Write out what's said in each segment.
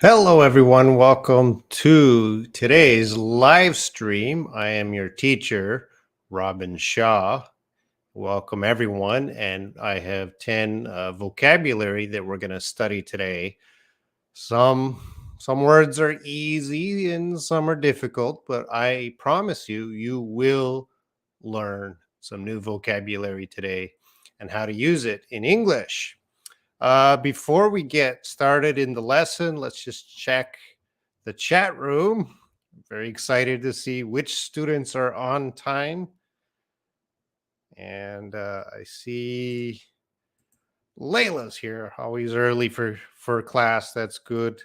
Hello, everyone. Welcome to today's live stream. I am your teacher, Robin Shaw. Welcome, everyone. And I have 10 vocabulary that we're going to study today. Some words are easy and some are difficult, but I promise you, you will learn some new vocabulary today and how to use it in English. Before we get started in the lesson, let's just check the chat room. I'm very excited to see which students are on time. And I see Layla's here, always early for class. That's good.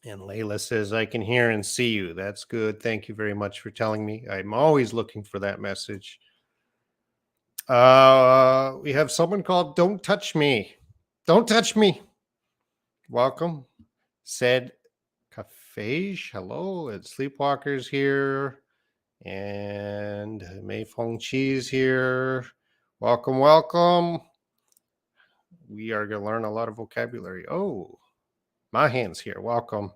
And Layla says, I can hear and see you. That's good. Thank you very much for telling me. I'm always looking for that message. We have someone called Don't Touch Me. Don't touch me. Welcome. Said Cafege, hello. It's Sleepwalkers here. And Mei Feng Chi's here. Welcome, welcome. We are going to learn a lot of vocabulary. Oh, Mahan's here. Welcome.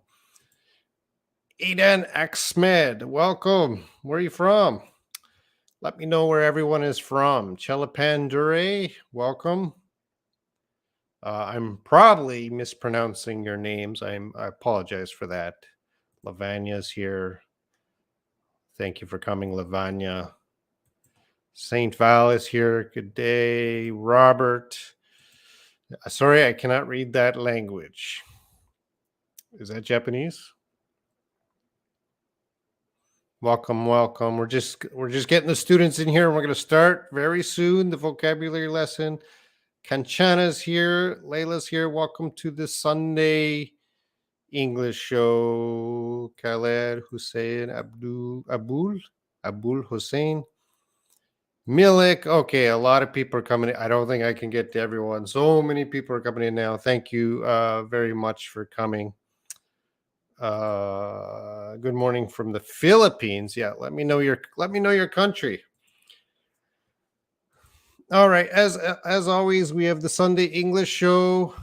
Aidan Ahmed, welcome. Where are you from? Let me know where everyone is from. Chelapan Dure, welcome. I'm probably mispronouncing your names. I apologize for that. Lavagna's here. Thank you for coming, Lavagna. Saint Val is here. Good day. Robert. Sorry, I cannot read that language. Is that Japanese? Welcome, welcome. We're just getting the students in here, and we're going to start very soon the vocabulary lesson. Kanchana's here. Layla's here. Welcome to the Sunday English show. Khaled Hussein Abul Hussein. Milik. Okay, a lot of people are coming in. I don't think I can get to everyone. So many people are coming in now. Thank you very much for coming. Good morning from the Philippines. Yeah, let me know your country. All right, as always, we have the Sunday English show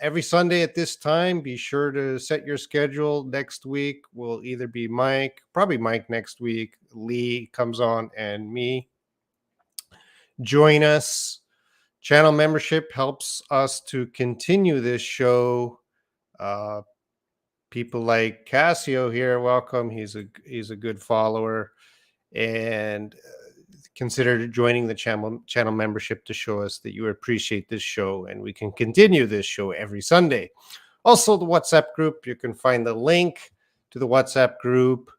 every Sunday at this time. Be sure to set your schedule. Next week will either be probably Mike next week. Lee comes on, and me. Join us. Channel membership helps us to continue this show. People like Casio here, welcome. He's a good follower, and consider joining the channel membership to show us that you appreciate this show, and we can continue this show every Sunday. Also, the WhatsApp group. You can find the link to the WhatsApp group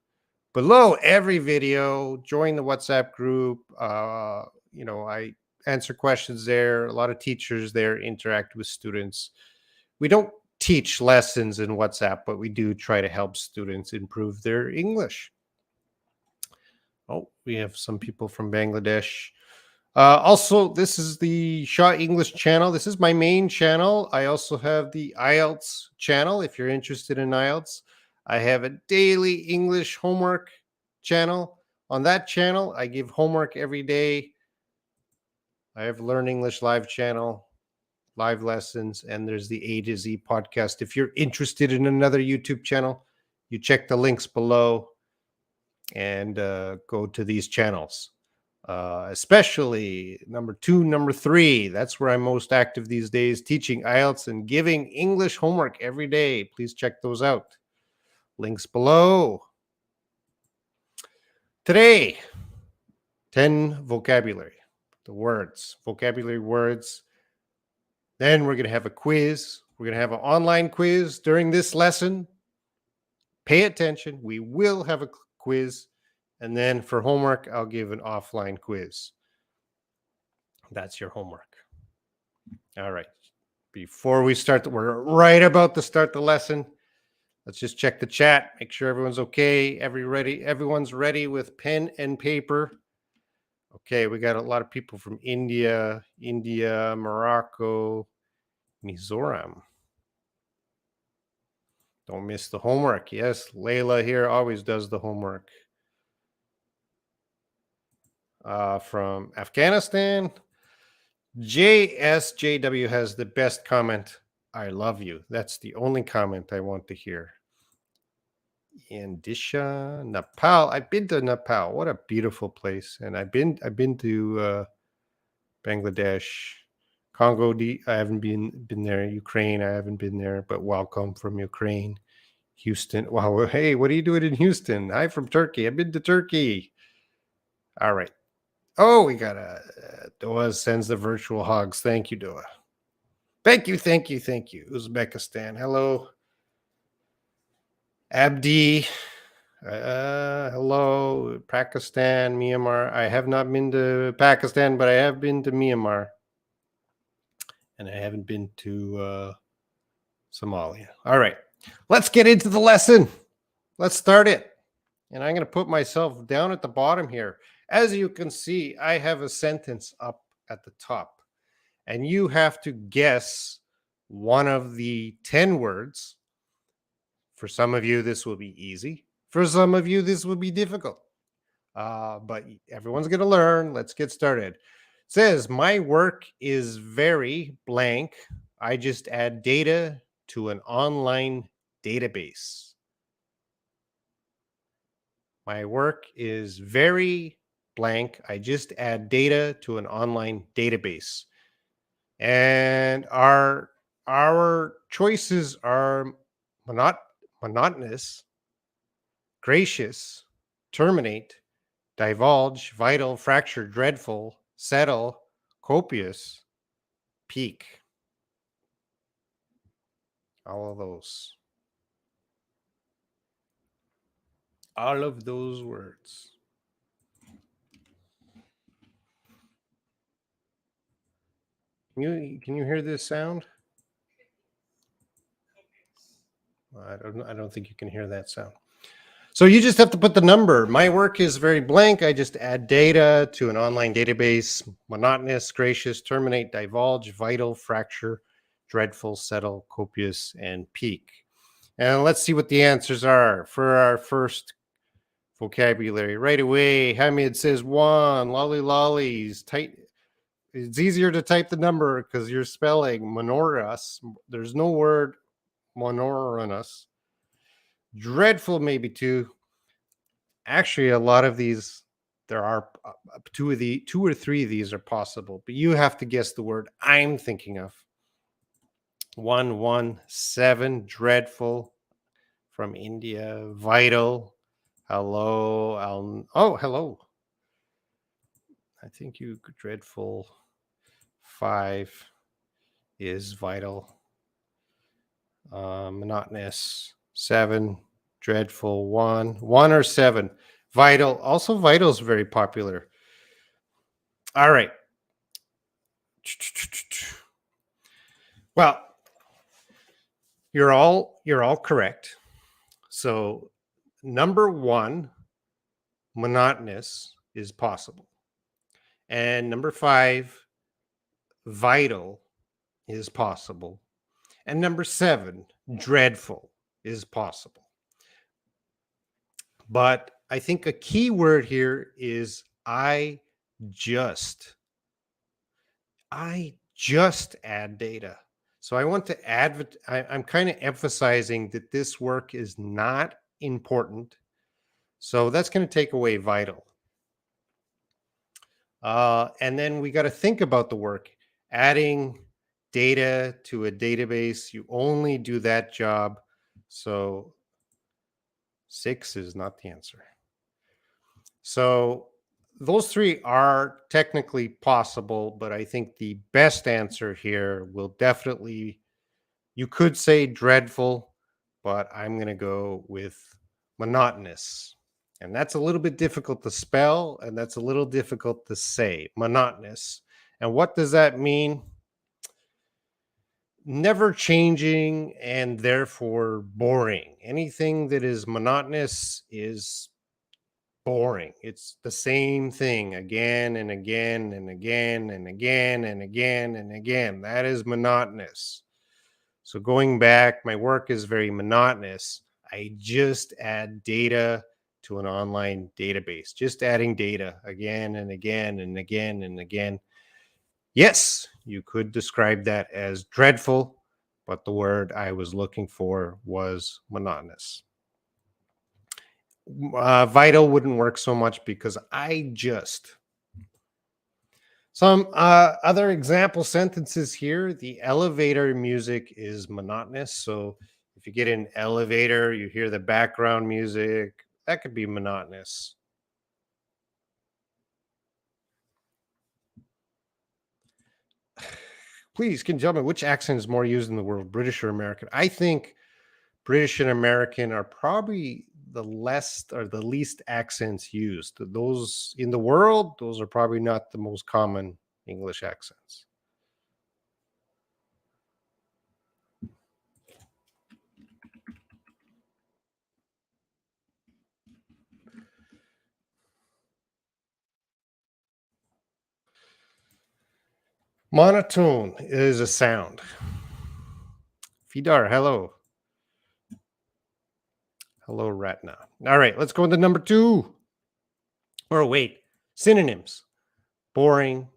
below every video. Join the WhatsApp group. I answer questions there. A lot of teachers there interact with students. We don't teach lessons in WhatsApp, but we do try to help students improve their English. Oh, we have some people from Bangladesh. Also, this is the Shaw English channel. This is my main channel. I also have the IELTS channel. If you're interested in IELTS, I have a daily English homework channel. On that channel, I give homework every day. I have Learn English Live channel, live lessons, and there's the A to Z podcast. If you're interested in another YouTube channel, you check the links below and go to these channels. Especially number 2, number 3. That's where I'm most active these days, teaching IELTS and giving English homework every day. Please check those out. Links below. Today, 10 vocabulary. The words, vocabulary words. Then we're going to have a quiz. We're going to have an online quiz during this lesson. Pay attention. We will have a quiz. And then for homework, I'll give an offline quiz. That's your homework. All right. Before we start, we're right about to start the lesson. Let's just check the chat. Make sure everyone's okay. Everyone's ready with pen and paper. Okay, we got a lot of people from India, Morocco, Mizoram. Don't miss the homework. Yes, Layla here always does the homework. From Afghanistan, JSJW has the best comment. I love you. That's the only comment I want to hear. Indisha, Nepal. I've been to Nepal. What a beautiful place. And I've been to Bangladesh, Congo. I haven't been there. Ukraine. I haven't been there. But welcome from Ukraine. Houston. Wow. Hey, what are you doing in Houston? I'm from Turkey. I've been to Turkey. All right. Oh, we got a Doa sends the virtual hugs. Thank you, Doa. Thank you, thank you, thank you. Uzbekistan. Hello. Abdi. Hello. Pakistan, Myanmar. I have not been to Pakistan, but I have been to Myanmar. And I haven't been to Somalia. All right. Let's get into the lesson. Let's start it. And I'm going to put myself down at the bottom here. As you can see, I have a sentence up at the top. And you have to guess one of the 10 words. For some of you, this will be easy. For some of you, this will be difficult. But everyone's going to learn. Let's get started. It says, my work is very blank. I just add data to an online database. My work is very blank. I just add data to an online database. And our choices are monotonous, gracious, terminate, divulge, vital, fracture, dreadful, settle, copious, peak. All of those. All of those words. Can you hear this sound? I don't think you can hear that sound. So you just have to put the number. My work is very blank. I just add data to an online database. Monotonous, gracious, terminate, divulge, vital, fracture, dreadful, settle, copious, and peak. And let's see what the answers are for our first vocabulary. Right away, Hamid says 1, lolly lollies, tight. It's easier to type the number because you're spelling monotonous. There's no word monotonous. Dreadful, maybe 2. Actually, a lot of these, there are 2 or 3 of these are possible, but you have to guess the word I'm thinking of. 117, dreadful, from India. Vital, hello. Hello. I think you dreadful. 5 is vital. Monotonous. 7, dreadful. 1 or 7. Vital. Also, vital is very popular. All right. Well, you're all correct. So number 1, monotonous, is possible. And number 5, vital, is possible. And number 7, dreadful, is possible. But I think a key word here is I just add data. So I want to I'm kind of emphasizing that this work is not important. So that's going to take away vital. And then we got to think about the work. Adding data to a database, you only do that job. So 6 is not the answer. So those 3 are technically possible, but I think the best answer here will definitely, you could say dreadful, but I'm going to go with monotonous. And that's a little bit difficult to spell, and that's a little difficult to say, monotonous. And what does that mean? Never changing and therefore boring. Anything that is monotonous is boring. It's the same thing again and again and again and again and again and again. That is monotonous. So going back, my work is very monotonous. I just add data to an online database, just adding data again and again and again and again. Yes, you could describe that as dreadful, but the word I was looking for was monotonous. Vital wouldn't work so much because I just. Some other example sentences here. The elevator music is monotonous. So if you get in an elevator, you hear the background music, that could be monotonous. Please, can you tell me which accent is more used in the world, British or American? I think British and American are probably the less or the least accents used. Those in the world, those are probably not the most common English accents. Monotone is a sound. Fidar, hello. Hello, Ratna. All right, let's go into number 2. Or wait, synonyms. Boring,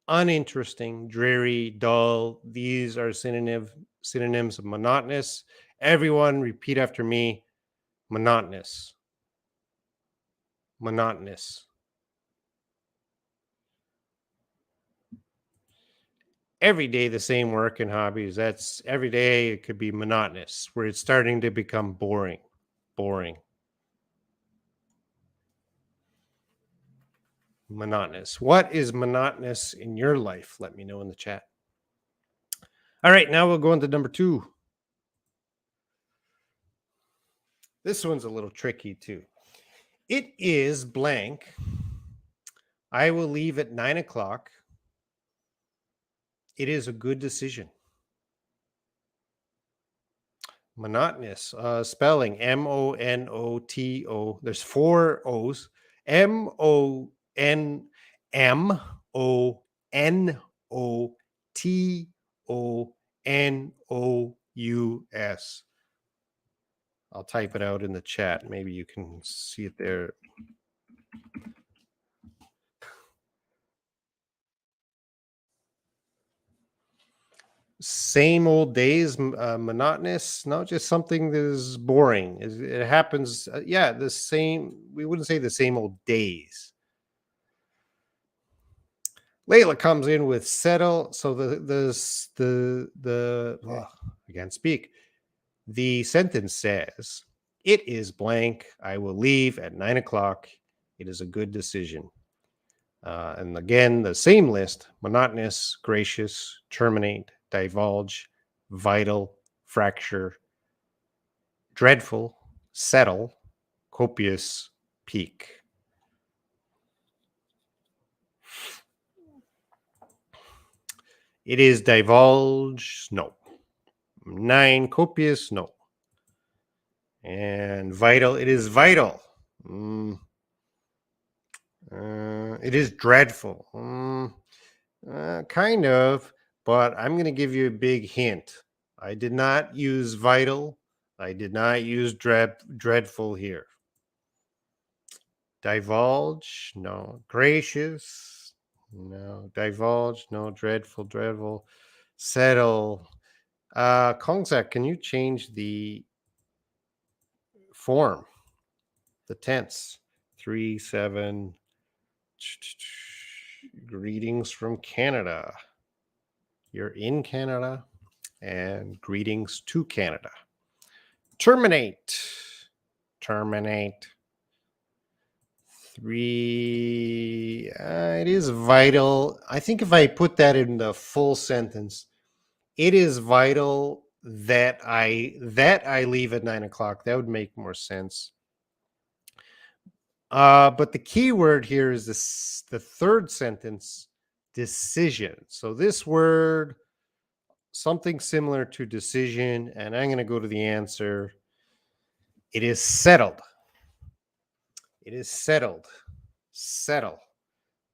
uninteresting, dreary, dull. These are synonyms of monotonous. Everyone repeat after me. Monotonous. Monotonous. Every day the same work and hobbies. That's every day it could be monotonous, where it's starting to become boring. Boring. Monotonous. What is monotonous in your life? Let me know in the chat. All right, now we'll go into number 2. This one's a little tricky too. It is blank. I will leave at 9 o'clock. It is a good decision. Monotonous. Spelling Monoto. There's 4 O's. Monotonous. I'll type it out in the chat. Maybe you can see it there. Same old days, monotonous. No, just something that is boring. It happens. Yeah, the same. We wouldn't say the same old days. Layla comes in with settle. So I can't speak. The sentence says, "It is blank. I will leave at 9 o'clock. It is a good decision." And again, the same list: monotonous, gracious, terminate, divulge, vital, fracture, dreadful, settle, copious, peak. It is divulge, no. 9, copious, no. And vital, it is vital. It is dreadful. Kind of, but I'm going to give you a big hint. I did not use vital. I did not use dreadful here. Divulge, no. Gracious, no. Divulge, no. Dreadful. Settle. Kongzak, can you change the form, the tense? 3, 7. Greetings from Canada. You're in Canada, and greetings to Canada. Terminate. 3. It is vital. I think if I put that in the full sentence, it is vital that I leave at 9 o'clock. That would make more sense. But the key word here is the third sentence, decision. So this word, something similar to decision, and I'm going to go to the answer. It is settled. It is settled. Settle.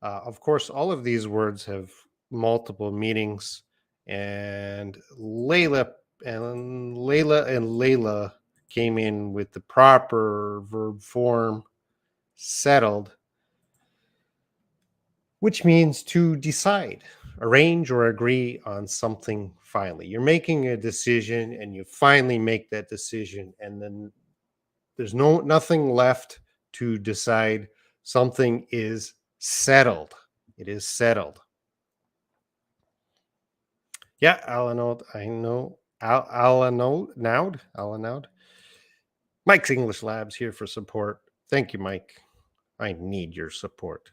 Of course, all of these words have multiple meanings, and Layla came in with the proper verb form, settled, which means to decide, arrange or agree on something finally. You're making a decision and you finally make that decision, and then there's nothing left to decide. Something is settled. It is settled. Yeah, Alanode, I know. Alanode. Mike's English Labs here for support. Thank you, Mike. I need your support.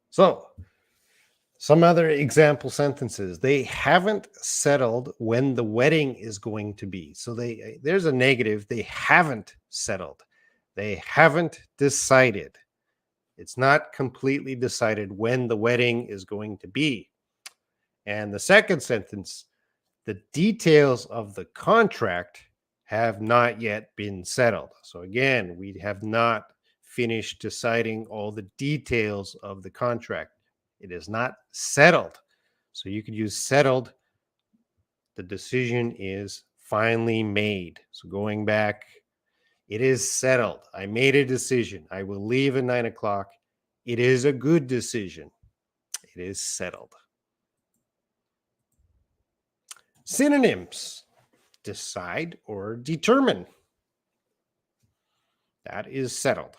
So, some other example sentences. They haven't settled when the wedding is going to be. So there's a negative. They haven't settled. They haven't decided. It's not completely decided when the wedding is going to be. And the second sentence, the details of the contract have not yet been settled. So again, we have not finished deciding all the details of the contract. It is not settled. So you could use settled. The decision is finally made. So going back, it is settled. I made a decision. I will leave at 9:00. It is a good decision. It is settled. Synonyms: decide or determine. That is settled.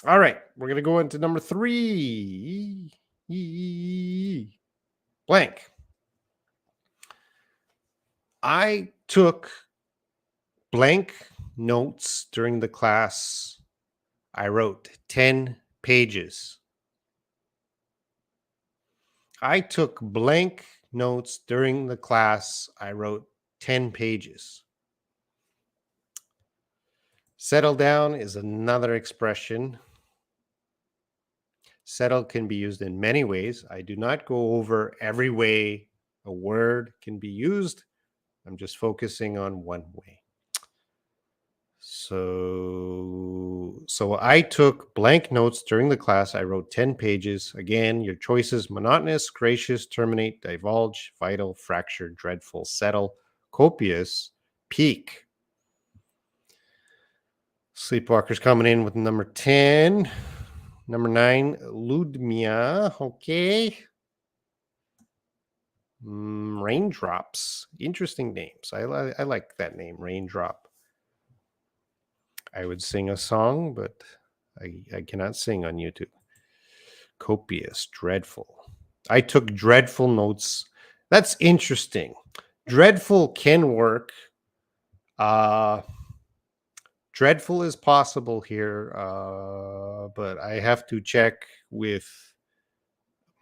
All right, we're going to go into number 3. Blank. I took blank notes during the class. I wrote 10 pages. I took blank notes during the class. I wrote 10 pages. Settle down is another expression. Settle can be used in many ways. I do not go over every way a word can be used. I'm just focusing on one way. So I took blank notes during the class. I wrote 10 pages. Again, your choices: monotonous, gracious, terminate, divulge, vital, fracture, dreadful, settle, copious, peak. Sleepwalker's coming in with number 10. Number 9, Ludmia. Okay. Raindrops. Interesting names. I like that name, Raindrop. I would sing a song, but I cannot sing on YouTube. Copious, dreadful. I took dreadful notes. That's interesting. Dreadful can work. Dreadful is possible here, but I have to check with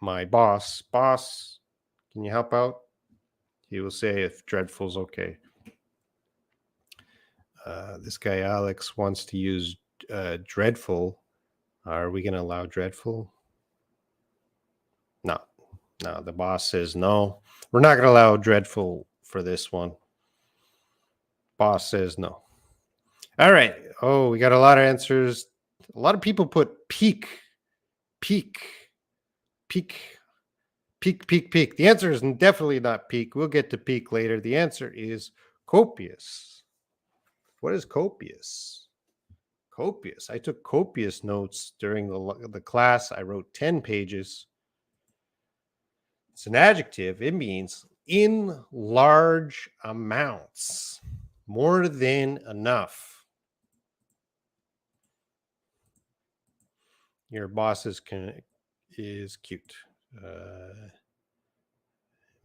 my boss. Boss, can you help out? He will say if dreadful's okay. This guy Alex wants to use dreadful. Are we going to allow dreadful? No, the boss says no. We're not going to allow dreadful for this one. Boss says no. All right. Oh, we got a lot of answers. A lot of people put peak. The answer is definitely not peak. We'll get to peak later. The answer is copious. What is copious? Copious. I took copious notes during the class. I wrote 10 pages. It's an adjective. It means in large amounts, more than enough. Your boss is cute.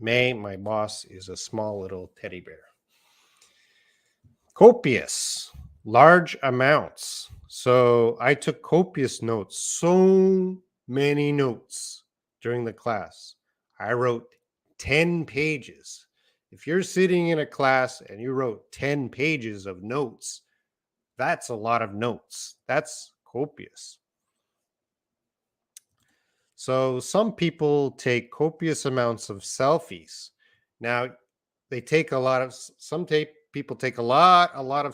My boss is a small little teddy bear. Copious, large amounts. So I took copious notes, so many notes during the class. I wrote 10 pages. If you're sitting in a class and you wrote 10 pages of notes, that's a lot of notes. That's copious. So some people take copious amounts of selfies. Now, people take a lot of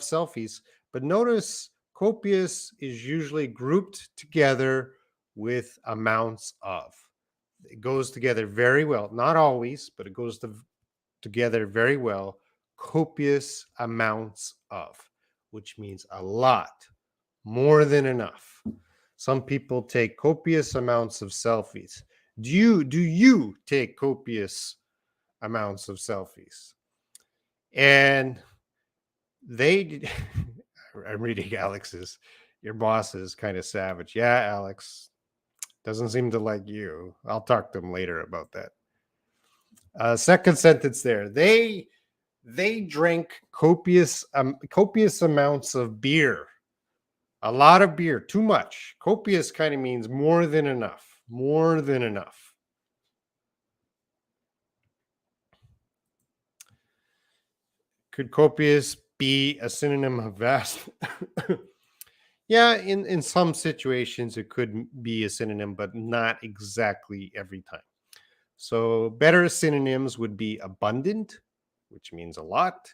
selfies, but notice copious is usually grouped together with amounts of. It goes together very well. Not always, but it goes together very well. Copious amounts of, which means a lot, more than enough. Some people take copious amounts of selfies. Do you take copious amounts of selfies? And they I'm reading Alex's. Your boss is kind of savage. Yeah, Alex doesn't seem to like you. I'll talk to him later about that. Second sentence there. They drink copious amounts of beer. A lot of beer, too much. Copious kind of means more than enough. More than enough. Could copious be a synonym of vast? Yeah, in some situations it could be a synonym, but not exactly every time. So better synonyms would be abundant, which means a lot,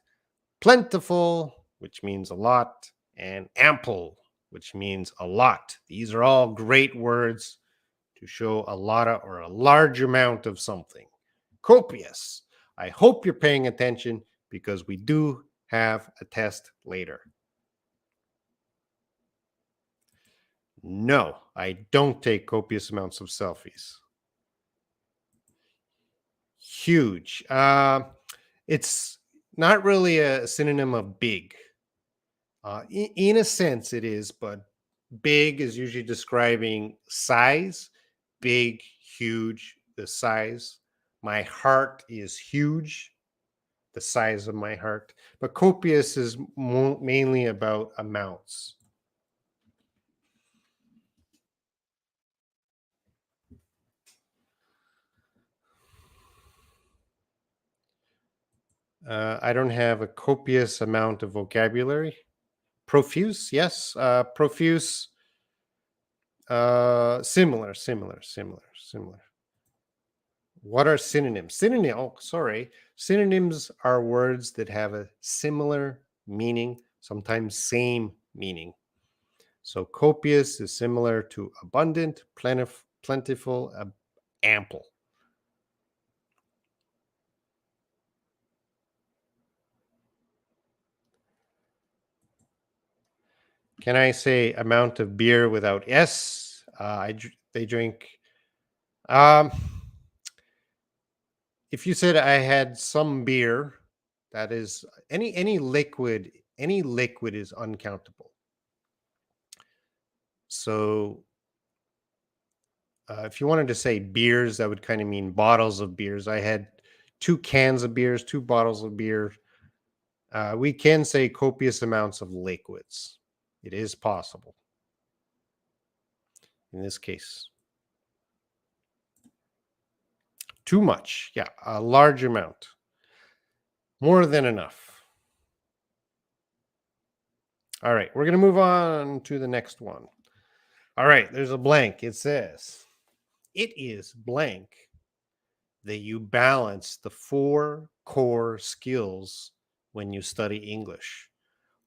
plentiful, which means a lot, and ample, which means a lot. These are all great words to show a lot of or a large amount of something. Copious. I hope you're paying attention because we do have a test later. No, I don't take copious amounts of selfies. Huge. It's not really a synonym of big. In a sense, it is, but big is usually describing size. Big, huge, the size. My heart is huge, the size of my heart. But copious is mainly about amounts. I don't have a copious amount of vocabulary. Profuse, yes. Profuse, similar. What are synonyms? Synonyms are words that have a similar meaning, sometimes same meaning. So copious is similar to abundant, plentiful, ample. Can I say amount of beer without S? They drink. Um, if you said I had some beer, that is any liquid. Any liquid is uncountable. So if you wanted to say beers, that would kind of mean bottles of beers. I had 2 cans of beers, 2 bottles of beer. We can say copious amounts of liquids. It is possible in this case. Too much. Yeah, a large amount. More than enough. All right, we're going to move on to the next one. All right, there's a blank. It says, it is blank that you balance the 4 core skills when you study English.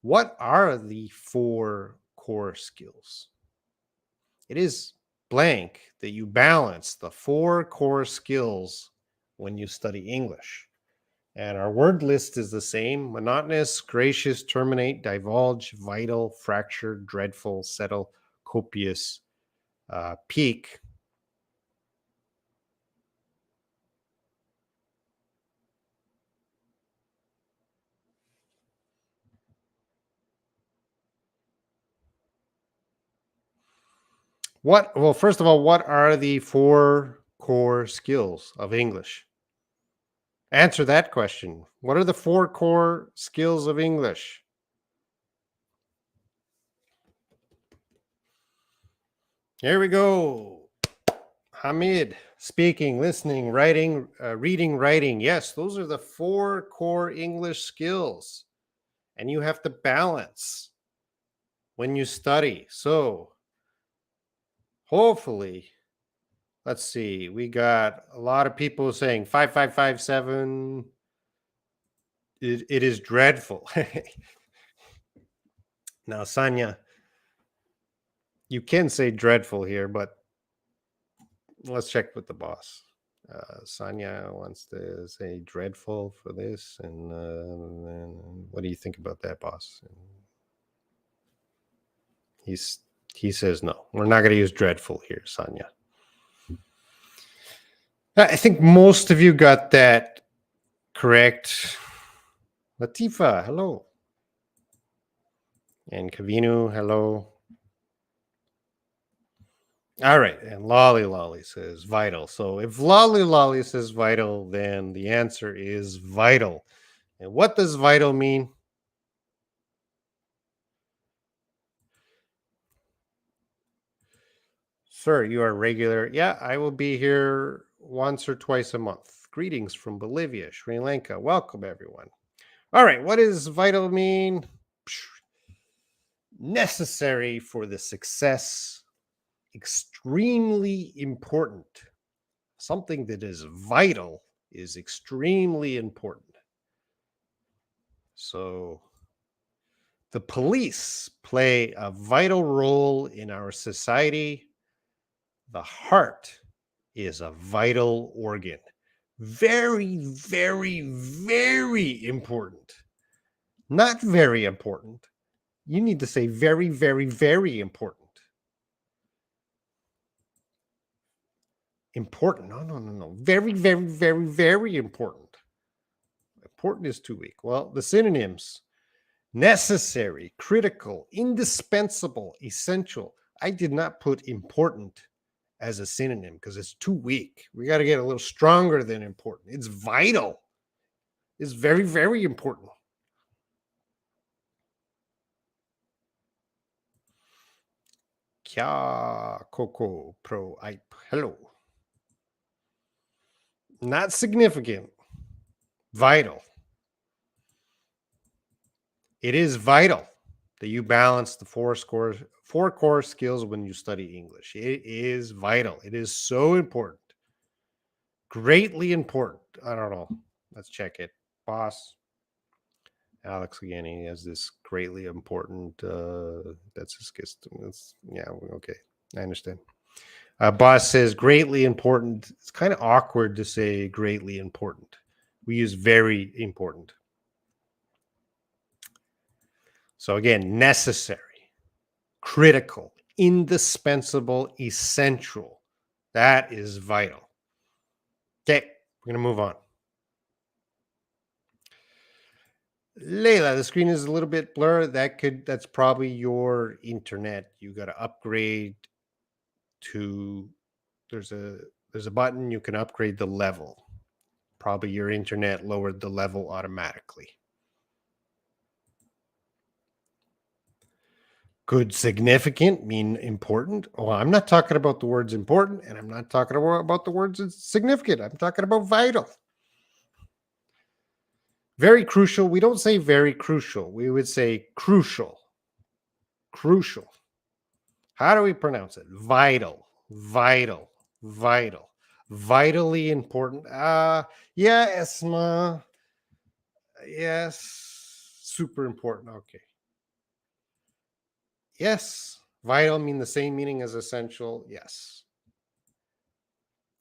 What are the 4 core skills? It is blank that you balance the 4 core skills when you study English. And our word list is the same: monotonous, gracious, terminate, divulge, vital, fracture, dreadful, settle, copious, peak. Well, first of all, what are the 4 core skills of English? Answer that question. What are the 4 core skills of English? Here we go. Hamid, speaking, listening, writing, reading, writing. Yes, those are the 4 core English skills. And you have to balance when you study. So, hopefully, let's see. We got a lot of people saying 5557. It is dreadful. Now, Sanya, you can say dreadful here, but let's check with the boss. Sanya wants to say dreadful for this, and what do you think about that, boss? And he's He says no. We're not going to use dreadful here, Sonia. I think most of you got that correct. Latifa, hello. And Kavinu, hello. All right. And Lolly says vital. So if Lolly says vital, then the answer is vital. And what does vital mean? Sir, you are regular. Yeah, I will be here once or twice a month. Greetings from Bolivia, Sri Lanka. Welcome, everyone. All right. What does vital mean? Necessary for the success, extremely important. Something that is vital is extremely important. So the police play a vital role in our society. The heart is a vital organ. Very, very, very important. Not very important. You need to say very, very, very important. Important. No. Very, very, very, very important. Important is too weak. Well, the synonyms: necessary, critical, indispensable, essential. I did not put important as a synonym because it's too weak. We got to get a little stronger than important. It's vital. It's very, very important. Kya Coco Pro Ipe. Hello. Not significant. Vital. It is vital that you balance the four core skills when you study English. It is vital. It is so important. Greatly important. I don't know. Let's check it. Boss. Alex again, he has this greatly important. That's his kiss. Yeah, okay. I understand. Boss says greatly important. It's kind of awkward to say greatly important. We use very important. So again, necessary, critical, indispensable, essential. That is vital. Okay, we're going to move on. Layla, the screen is a little bit blurred. That's probably your internet. You got to upgrade to there's a button you can upgrade the level. Probably your internet lowered the level automatically. Could significant mean important? Oh, I'm not talking about the words important, and I'm not talking about the words significant. I'm talking about vital. Very crucial. We don't say very crucial. We would say crucial. Crucial. How do we pronounce it? Vital. Vital. Vital. Vitally important. Yeah, Esma. Yes. Super important. Okay. Yes. Vital mean the same meaning as essential. Yes.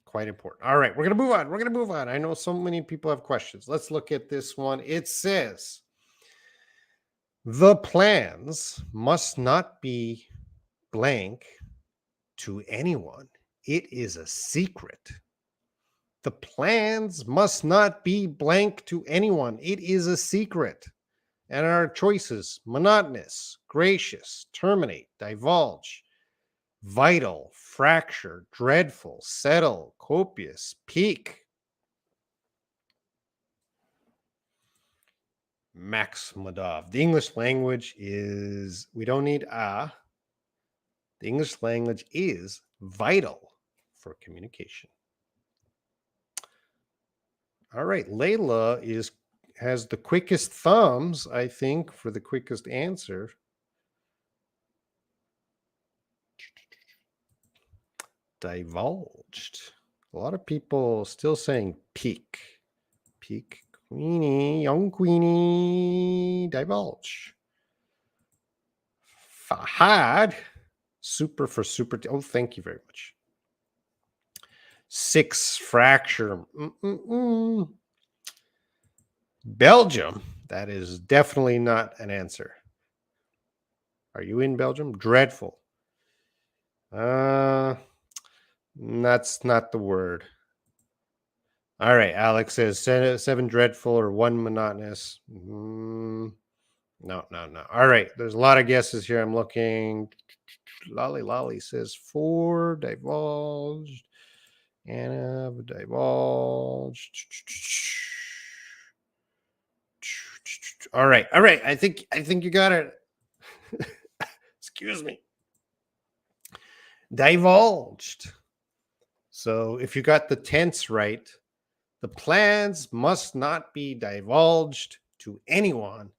Quite important. All right, we're going to move on. I know so many people have questions. Let's look at this one. It says, the plans must not be blank to anyone. It is a secret. The plans must not be blank to anyone. It is a secret. And our choices: monotonous, gracious, terminate, divulge, vital, fracture, dreadful, settle, copious, peak. Max Madov. The English language is, we don't need a. The English language is vital for communication. All right, Layla has the quickest thumbs, I think, for the quickest answer. Divulged. A lot of people still saying peak. Peak. Queenie, young Queenie, divulge. Fahad, super for super. Oh, thank you very much. 6, fracture. Belgium, that is definitely not an answer. Are you in Belgium? Dreadful. Uh, that's not the word. All right, Alex says seven dreadful or one monotonous. No, no, no. All right, there's a lot of guesses here. I'm looking. Lolly Lolly says four divulged. Anna divulged. All right, all right. I think you got it. Excuse me. Divulged. So if you got the tense right, the plans must not be divulged to anyone.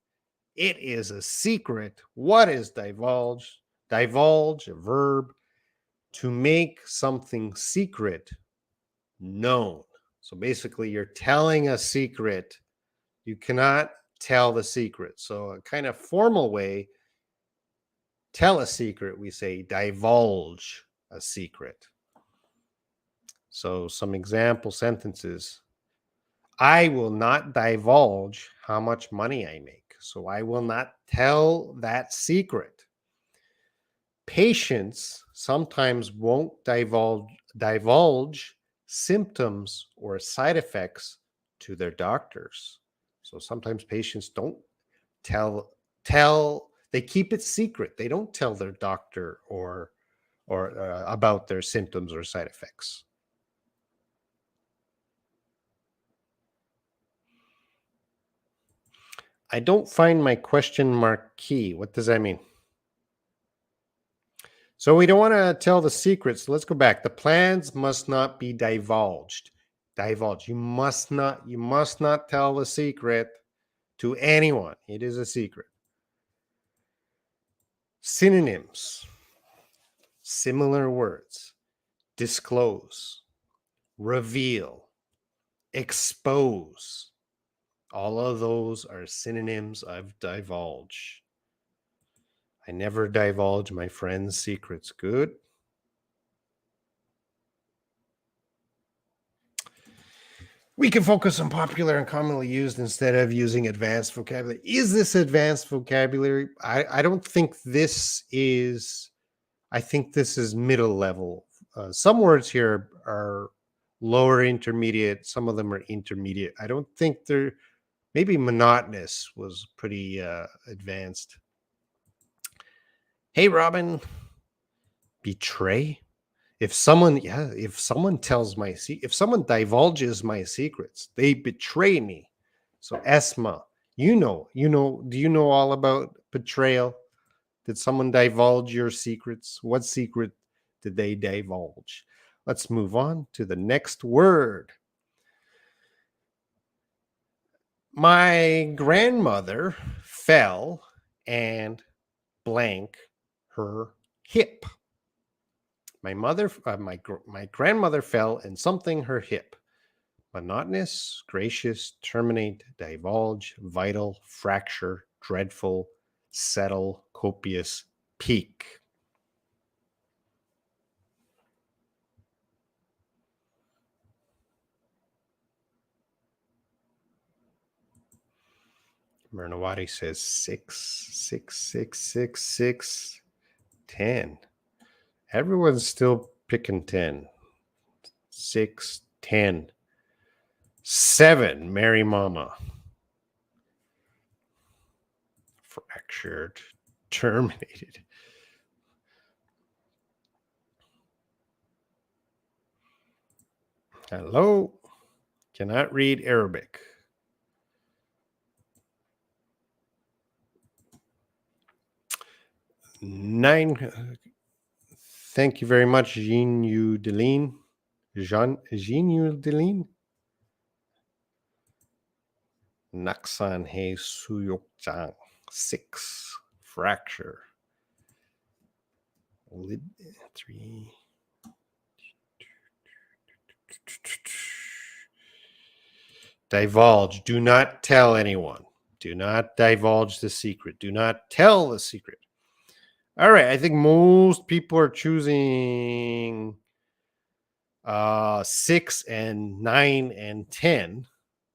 It is a secret. What is divulge? Divulge, a verb, to make something secret known. So basically, you're telling a secret. You cannot tell the secret. So, a kind of formal way, tell a secret, we say divulge a secret. So, some example sentences: I will not divulge how much money I make. So, I will not tell that secret. Patients sometimes won't divulge symptoms or side effects to their doctors. So sometimes patients don't tell they keep it secret. They don't tell their doctor or about their symptoms or side effects. I don't find my question mark key. What does that mean? So we don't want to tell the secrets. So let's go back. The plans must not be divulged. Divulge. You must not tell the secret to anyone. It is a secret. Synonyms. Similar words. Disclose, reveal, expose. All of those are synonyms of divulge. I never divulge my friends' secrets. Good. We can focus on popular and commonly used instead of using advanced vocabulary. Is this advanced vocabulary? I don't think this is. I think this is middle level. Some words here are lower intermediate. Some of them are intermediate. I don't think they're. Maybe monotonous was pretty advanced. Hey, Robin. Betray. If someone tells if someone divulges my secrets, they betray me. So Esma, do you know all about betrayal? Did someone divulge your secrets? What secret did they divulge? Let's move on to the next word. My grandmother fell and blank her hip. My grandmother fell and something her hip. Monotonous, gracious, terminate, divulge, vital, fracture, dreadful, settle, copious, peak. Mernawati says 6, 10. Everyone's still picking 10. 6, 10. 7, Mary Mama. Fractured, terminated. Hello. Cannot read Arabic. 9. Thank you very much, Jean Udeline. Jean Udeline. Naksan He Suyokjang. 6. Fracture. 3. Divulge. Do not tell anyone. Do not divulge the secret. Do not tell the secret. All right. I think most people are choosing 6 and 9 and 10.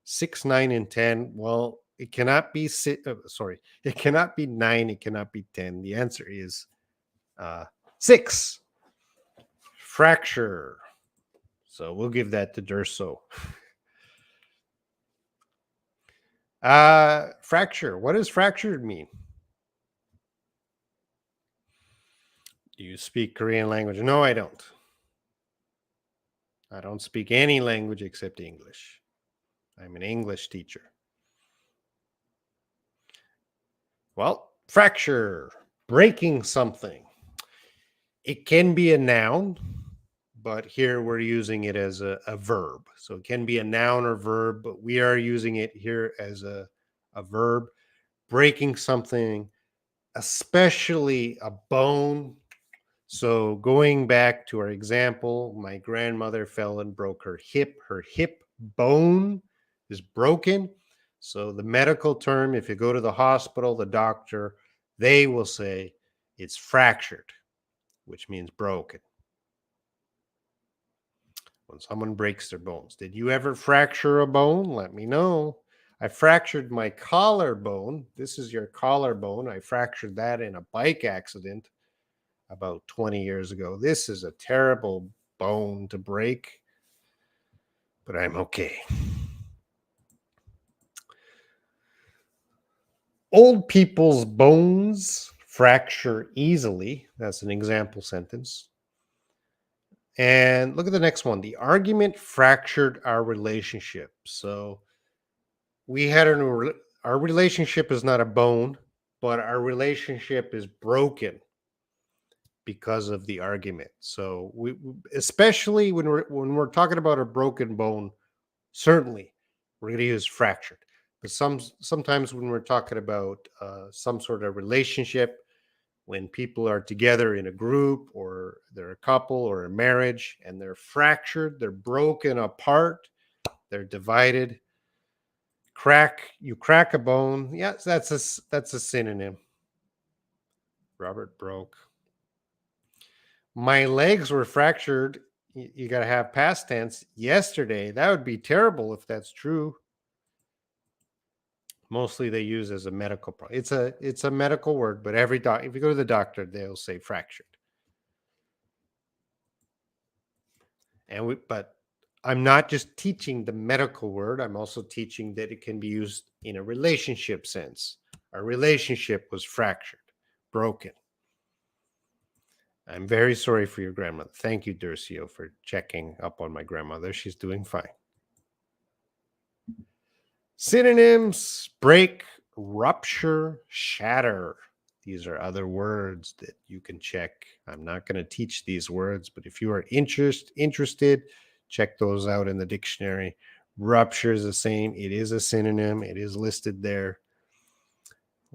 6, 9, and 10. Well, it cannot be it cannot be 9. It cannot be 10. The answer is 6. Fracture. So we'll give that to Durso. Fracture. What does fractured mean? Do you speak Korean language? No, I don't. I don't speak any language except English. I'm an English teacher. Well, fracture, breaking something. It can be a noun, but here we're using it as a verb. So it can be a noun or verb, but we are using it here as a verb. Breaking something, especially a bone. So going back to our example, my grandmother fell and broke her hip. Her hip bone is broken. So the medical term, if you go to the hospital, the doctor, they will say it's fractured, which means broken. When someone breaks their bones. Did you ever fracture a bone? Let me know. I fractured my collarbone. This is your collarbone. I fractured that in a bike accident about 20 years ago. This is a terrible bone to break, but I'm okay. Old people's bones fracture easily. That's an example sentence. And look at the next one. The argument fractured our relationship. So we had our relationship is not a bone, but our relationship is broken because of the argument. So we, especially when we're talking about a broken bone, certainly we're going to use fractured. But sometimes when we're talking about some sort of relationship, when people are together in a group or they're a couple or a marriage and they're fractured, they're broken apart, they're divided. You crack a bone. Yes, that's a synonym. Robert broke. My legs were fractured. You got to have past tense yesterday. That would be terrible if that's true. Mostly they use as a medical problem. It's a medical word, but if you go to the doctor, they'll say fractured. But I'm not just teaching the medical word. I'm also teaching that it can be used in a relationship sense. Our relationship was fractured, broken. I'm very sorry for your grandmother. Thank you, Durcio, for checking up on my grandmother. She's doing fine. Synonyms: break, rupture, shatter. These are other words that you can check. I'm not going to teach these words, but if you are interested, check those out in the dictionary. Rupture is the same. It is a synonym. It is listed there.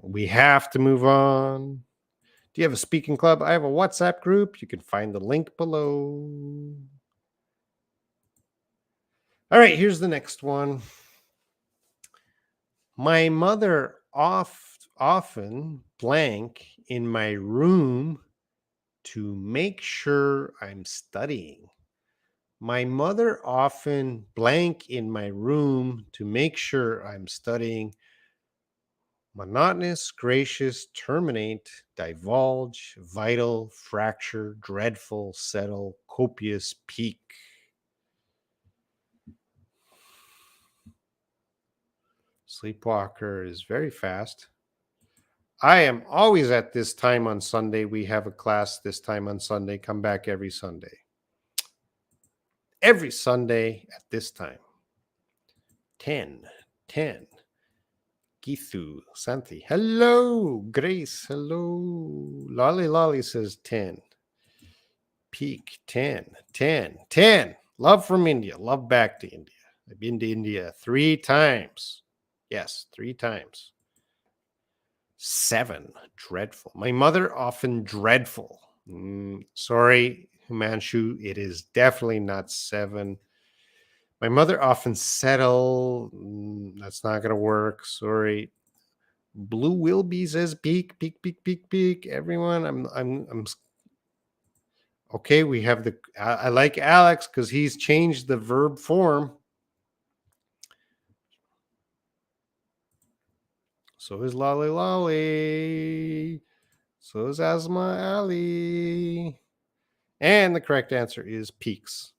We have to move on. Do you have a speaking club? I have a WhatsApp group. You can find the link below. All right, here's the next one. My mother often blank in my room to make sure I'm studying. My mother often blank in my room to make sure I'm studying. Monotonous, gracious, terminate, divulge, vital, fracture, dreadful, settle, copious, peak. Sleepwalker is very fast. I am always at this time on Sunday. We have a class this time on Sunday. Come back every Sunday. Every Sunday at this time. 10. Githu, Santi. Hello. Grace. Hello. Lolly says 10. Peak 10. Love from India. Love back to India. I've been to India 3 times. Yes, 3 times. 7. Dreadful. My mother often dreadful. Sorry, Himanshu. It is definitely not 7. My mother often settle. That's not going to work. Sorry. Blue Wilby says peak. Everyone, I'm okay. We have I like Alex because he's changed the verb form. So is Lolly. So is Asma Ali. And the correct answer is peeks.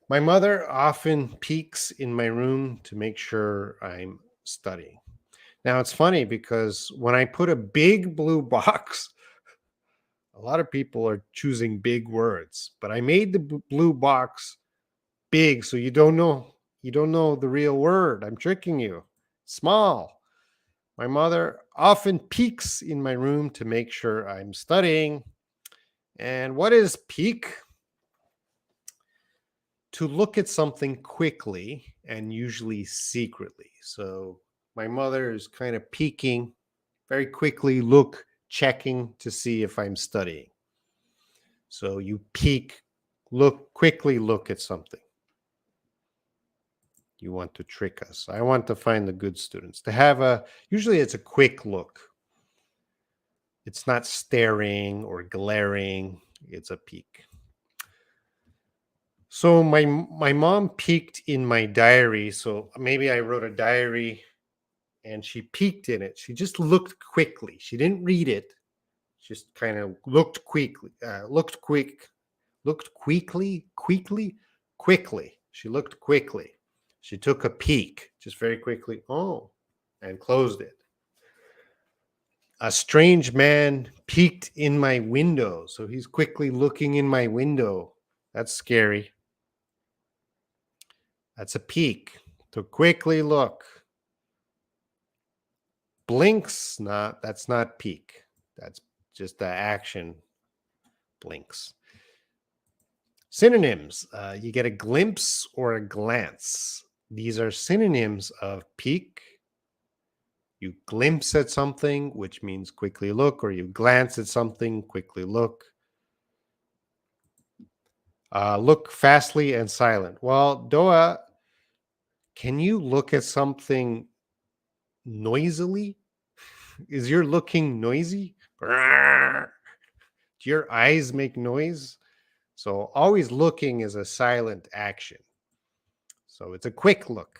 My mother often peeks in my room to make sure I'm studying. Now it's funny because when I put a big blue box, a lot of people are choosing big words, but I made the blue box big so you don't know the real word. I'm tricking you. Small. My mother often peeks in my room to make sure I'm studying. And what is peek? To look at something quickly and usually secretly. So my mother is kind of peeking very quickly, checking to see if I'm studying. So you peek, quickly look at something. You want to trick us. I want to find the good students. Usually it's a quick look. It's not staring or glaring, it's a peek. So my mom peeked in my diary. So maybe I wrote a diary and she peeked in it. She just looked quickly. She didn't read it. Just kind of looked quickly. Quickly. She looked quickly. She took a peek, just very quickly. Oh, and closed it. A strange man peeked in my window. So he's quickly looking in my window. That's scary. That's a peek. To quickly look. Blinks, that's not peek. That's just the action blinks. Synonyms. You get a glimpse or a glance. These are synonyms of peek. You glimpse at something, which means quickly look, or you glance at something, quickly look. Look fastly and silent. Well, Doa, can you look at something noisily? Is your looking noisy? Do your eyes make noise? So always looking is a silent action. So it's a quick look.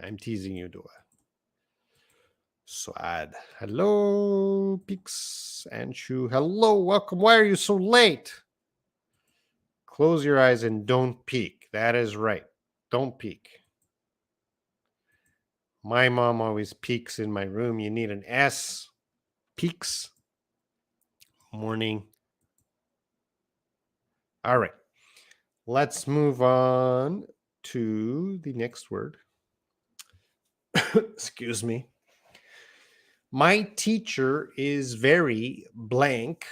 I'm teasing you, Dua. Suad. Hello, Pix and Shu. Hello, welcome. Why are you so late? Close your eyes and don't peek. That is right. Don't peek. My mom always peeks in my room. You need an S. Peeks. Morning. All right. Let's move on to the next word. Excuse me. My teacher is very blank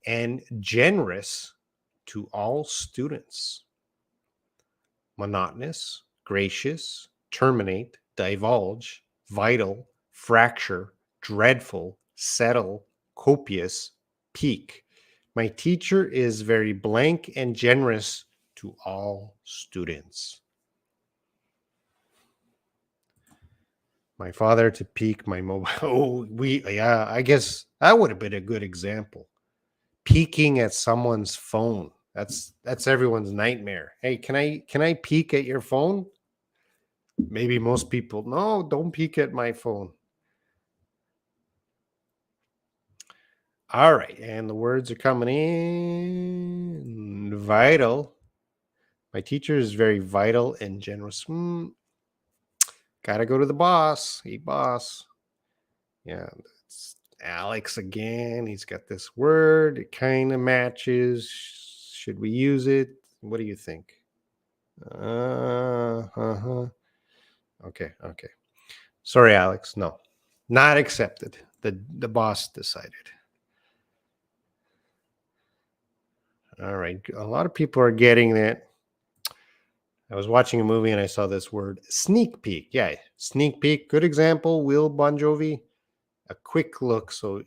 and generous to all students. Monotonous, gracious, terminate, divulge, vital, fracture, dreadful, settle, copious, peak. My teacher is very blank and generous to all students. My father to peek my mobile. Oh, I guess that would have been a good example. Peeking at someone's phone. That's everyone's nightmare. Hey, can I peek at your phone? Maybe most people, no, don't peek at my phone. All right, and the words are coming in. Vital. My teacher is very vital and generous. Gotta go to the boss. Hey, boss. Yeah, it's Alex again. He's got this word. It kind of matches. Should we use it? What do you think? Uh-huh. Okay. Sorry, Alex. No, not accepted. The boss decided. All right. A lot of people are getting that. I was watching a movie and I saw this word sneak peek. Yeah, sneak peek. Good example. Will Bon Jovi. A quick look. So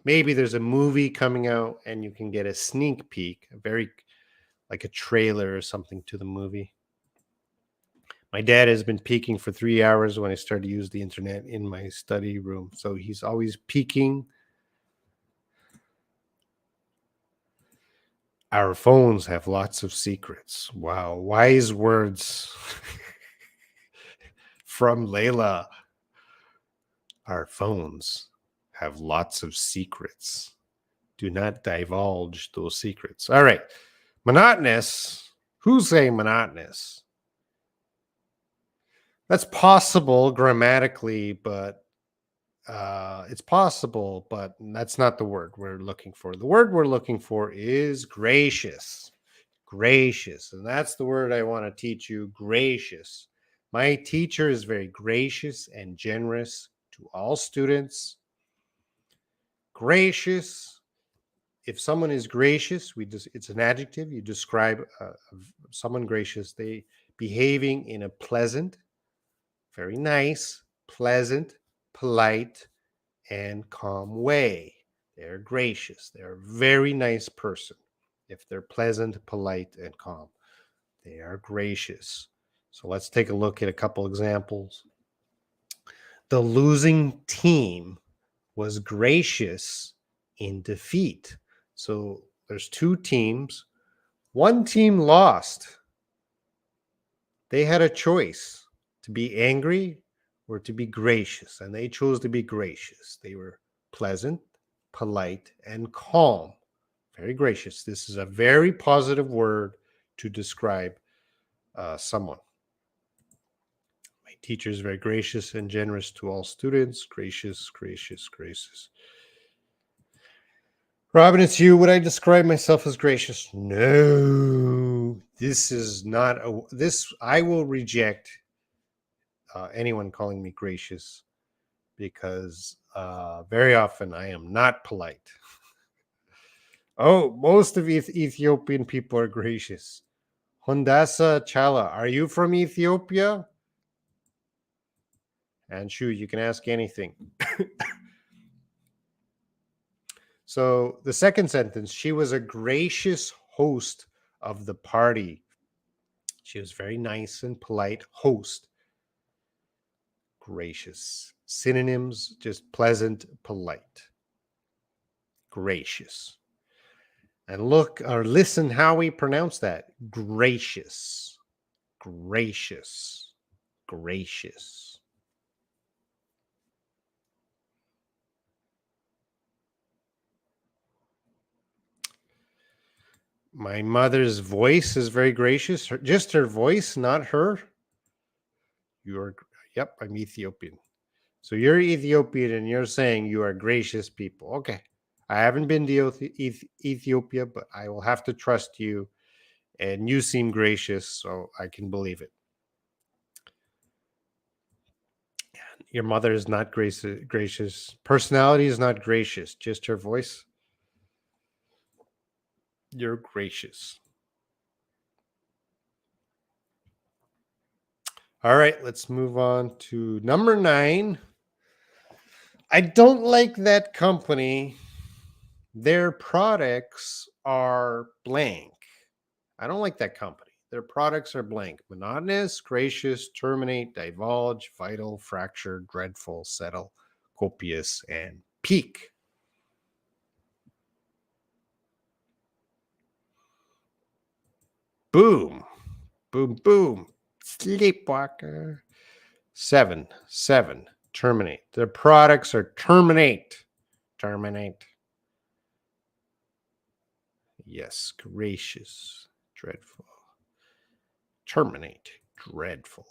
maybe there's a movie coming out and you can get a sneak peek, like a trailer or something to the movie. My dad has been peeking for 3 hours when I started to use the internet in my study room. So he's always peeking. Our phones have lots of secrets. Wow. Wise words from Layla. Our phones have lots of secrets. Do not divulge those secrets. All right. Monotonous. Who's saying monotonous? That's possible grammatically, but it's possible, but that's not the word we're looking for. The word we're looking for is gracious. Gracious. And that's the word I want to teach you, gracious. My teacher is very gracious and generous to all students. Gracious. If someone is gracious, it's an adjective. You describe someone gracious. They behaving in a pleasant, very nice, pleasant, polite, and calm way. They're gracious. They're a very nice person. If they're pleasant, polite, and calm, they are gracious. So let's take a look at a couple examples. The losing team was gracious in defeat. So there's two teams. One team lost. They had a choice to be angry or to be gracious, and they chose to be gracious. They were pleasant, polite, and calm. Very gracious. This is a very positive word to describe someone. My teacher is very gracious and generous to all students. Gracious, gracious, gracious. Robin, it's you. Would I describe myself as gracious? No. This is not this. I will reject anyone calling me gracious because very often I am not polite. Oh, most of Ethiopian people are gracious. Hondasa Chala, are you from Ethiopia? And Shu, you can ask anything. So the second sentence, she was a gracious host of the party. She was very nice and polite host. Gracious. Synonyms, just pleasant, polite. Gracious. And look or listen how we pronounce that. Gracious. Gracious. Gracious. My mother's voice is very gracious. Just her voice, not her. Yep, I'm Ethiopian. So you're Ethiopian and you're saying you are gracious people. Okay. I haven't been to Ethiopia, but I will have to trust you. And you seem gracious, so I can believe it. Your mother is not gracious. Personality is not gracious. Just her voice. You're gracious. All right, let's move on to number 9. I don't like that company. Their products are blank. I don't like that company. Their products are blank. Monotonous, gracious, terminate, divulge, vital, fracture, dreadful, settle, copious, and peak. Boom. Boom, boom. Sleepwalker. 7. Terminate. Their products are terminate. Terminate. Yes, gracious, dreadful. Terminate, dreadful.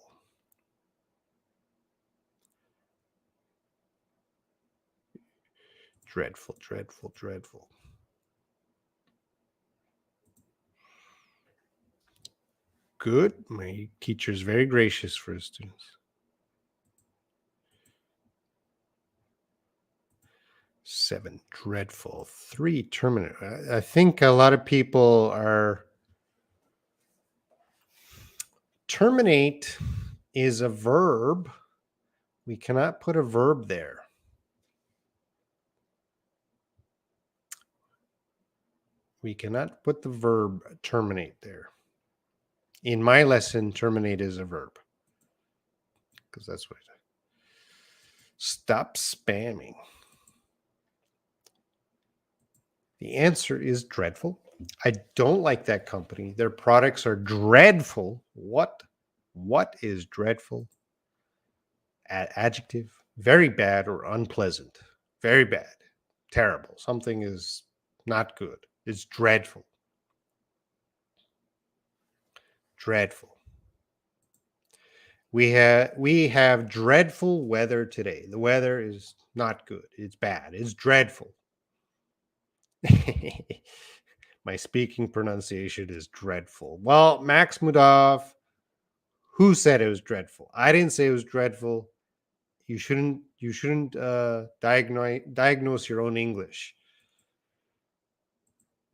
Dreadful, dreadful, dreadful. Good. My teacher is very gracious for his students. 7, dreadful. 3, terminate. I think a lot of people are. Terminate is a verb. We cannot put a verb there. We cannot put the verb terminate there. In my lesson, terminate is a verb. Because that's what it is. Stop spamming. The answer is dreadful. I don't like that company. Their products are dreadful. What is dreadful? Adjective. Very bad or unpleasant. Very bad. Terrible. Something is Not good. It's dreadful. Dreadful. We have dreadful weather today. The weather is not good. It's bad. It's dreadful. My speaking pronunciation is dreadful. Well, Max Mudov, who said it was dreadful? I didn't say it was dreadful. You shouldn't diagnose your own English.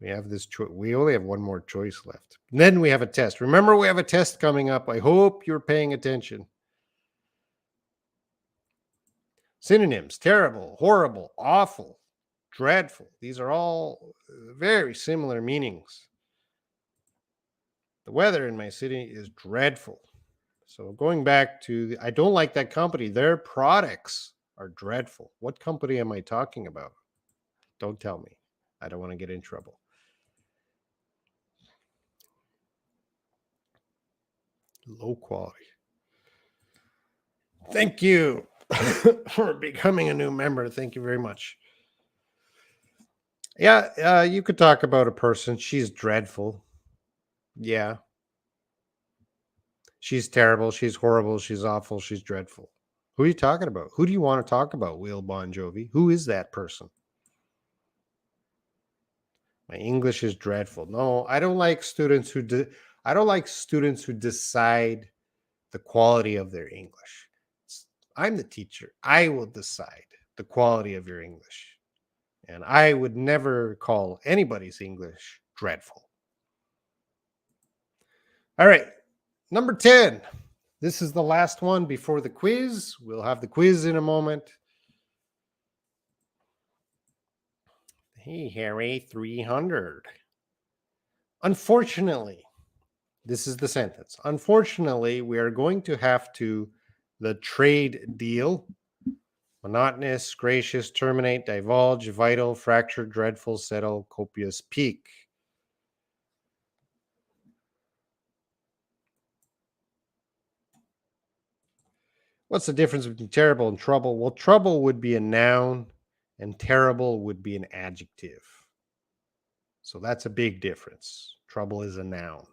We have this choice. We only have one more choice left. And then we have a test. Remember, we have a test coming up. I hope you're paying attention. Synonyms: terrible, horrible, awful, dreadful. These are all very similar meanings. The weather in my city is dreadful. So going back to, I don't like that company. Their products are dreadful. What company am I talking about? Don't tell me. I don't want to get in trouble. Low quality. Thank you for becoming a new member. Thank you very much. Yeah, you could talk about a person. She's dreadful. Yeah. She's terrible. She's horrible. She's awful. She's dreadful. Who are you talking about? Who do you want to talk about, Will Bon Jovi? Who is that person? My English is dreadful. No, I don't like students who I don't like students who decide the quality of their English. I'm the teacher. I will decide the quality of your English. And I would never call anybody's English dreadful. All right. Number 10. This is the last one before the quiz. We'll have the quiz in a moment. Hey, Harry, 300. Unfortunately, this is the sentence. Unfortunately, we are going to have to the trade deal. Monotonous, gracious, terminate, divulge, vital, fracture, dreadful, settle, copious, peak. What's the difference between terrible and trouble? Well, trouble would be a noun and terrible would be an adjective. So that's a big difference. Trouble is a noun.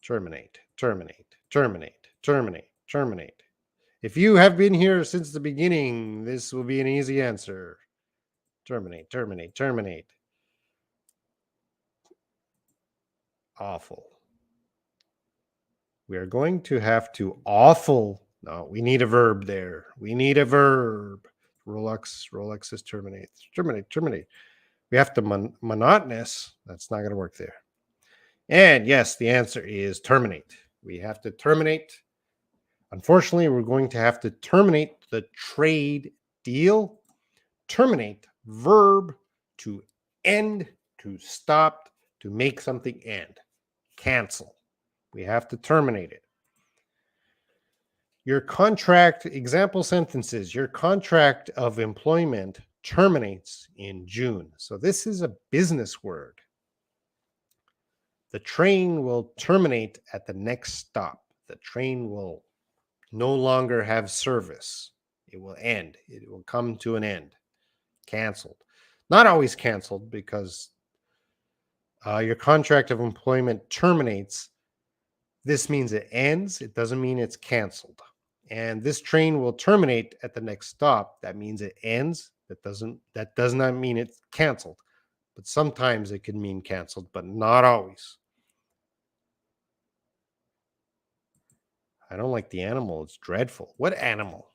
Terminate, terminate, terminate, terminate, terminate. If you have been here since the beginning, this will be an easy answer. Terminate, terminate, terminate. Awful. We are going to have to awful. No, we need a verb there. We need a verb. Rolex is terminate, terminate, terminate. We have to monotonous. That's not going to work there. And yes, the answer is terminate. We have to terminate. Unfortunately, we're going to have to terminate the trade deal. Terminate, verb, to end, to stop, to make something end. Cancel. We have to terminate it. Your contract, example sentences, your contract of employment terminates in June. So this is a business word. The train will terminate at the next stop. The train will no longer have service. It will end. It will come to an end. Canceled. Not always canceled because your contract of employment terminates. This means it ends. It doesn't mean it's canceled. And this train will terminate at the next stop. That means it ends. That does not mean it's canceled. But sometimes it can mean canceled, but not always. I don't like the animal. It's dreadful. What animal?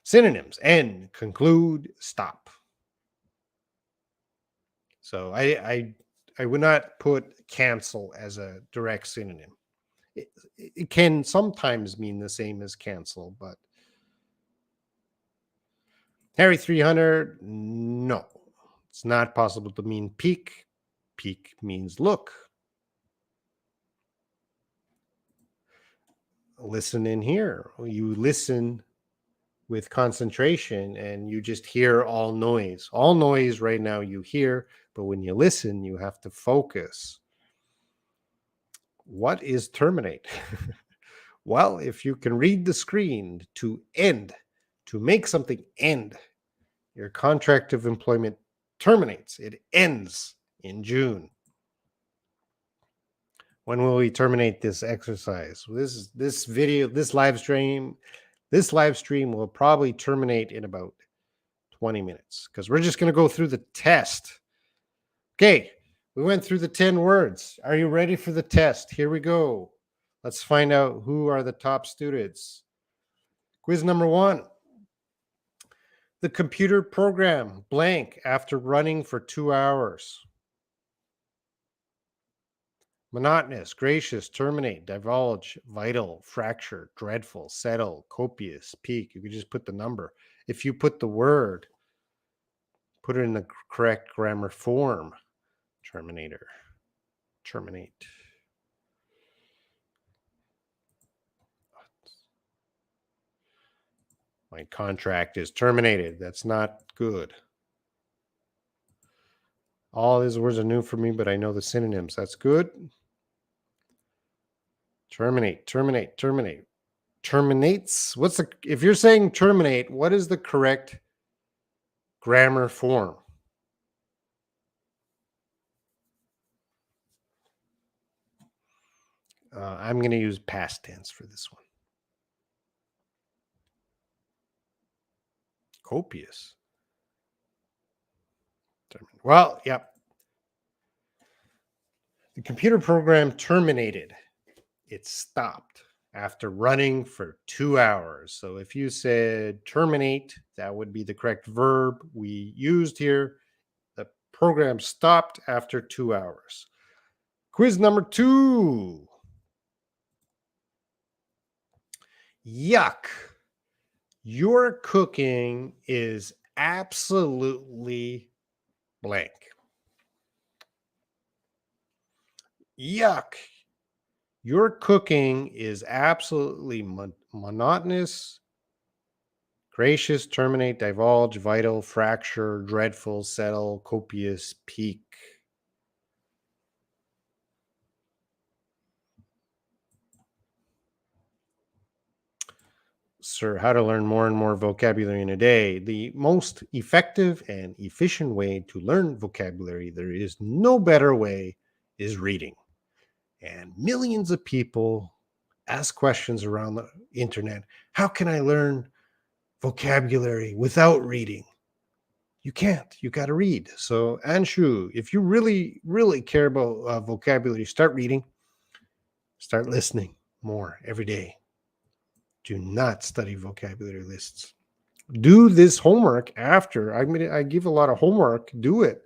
Synonyms: end, conclude, stop. So I would not put cancel as a direct synonym. It can sometimes mean the same as cancel, but Harry 300, no. It's not possible to mean peek. Peek means look. Listen in here. You listen with concentration and you just hear all noise. All noise right now you hear, but when you listen, you have to focus. What is terminate? Well, if you can read the screen, to end, to make something end, Your contract of employment terminates. It ends in June. When will we terminate this exercise? This video, this live stream will probably terminate in about 20 minutes because we're just going to go through the test. Okay, we went through the 10 words. Are you ready for the test? Here we go. Let's find out who are the top students. Quiz number 1. The computer program blank after running for 2 hours. Monotonous, gracious, terminate, divulge, vital, fracture, dreadful, settle, copious, peak. You could just put the number. If you put the word, put it in the correct grammar form. Terminator, terminate. My contract is terminated. That's not good. All these words are new for me, but I know the synonyms. That's good. Terminate, terminate, terminate. Terminates. If you're saying terminate, what is the correct grammar form? I'm going to use past tense for this one. Copious. Well, yep. The computer program terminated. It stopped after running for 2 hours. So if you said terminate, that would be the correct verb we used here. The program stopped after 2 hours. Quiz number 2. Yuck. Your cooking is absolutely blank. Yuck. Your cooking is absolutely monotonous, gracious, terminate, divulge, vital, fracture, dreadful, settle, copious, peak. Sir, how to learn more and more vocabulary in a day. The most effective and efficient way to learn vocabulary, there is no better way, is reading. And millions of people ask questions around the internet. How can I learn vocabulary without reading? You can't. You got to read. So, Anshu, if you really, really care about vocabulary, start reading, start listening more every day. Do not study vocabulary lists. Do this homework after. I give a lot of homework. Do it.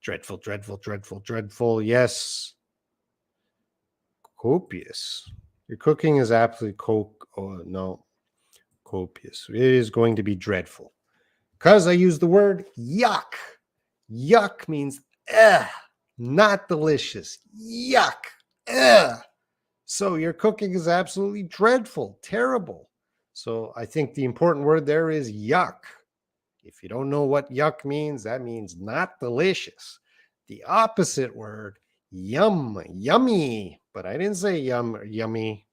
Dreadful, dreadful, dreadful, dreadful. Yes. Copious. Your cooking is absolutely copious. It is going to be dreadful. Because I use the word yuck. Yuck means not delicious. Yuck. So your cooking is absolutely dreadful, terrible. So I think the important word there is yuck. If you don't know what yuck means, that means not delicious. The opposite word, yum, yummy. But I didn't say yum or yummy.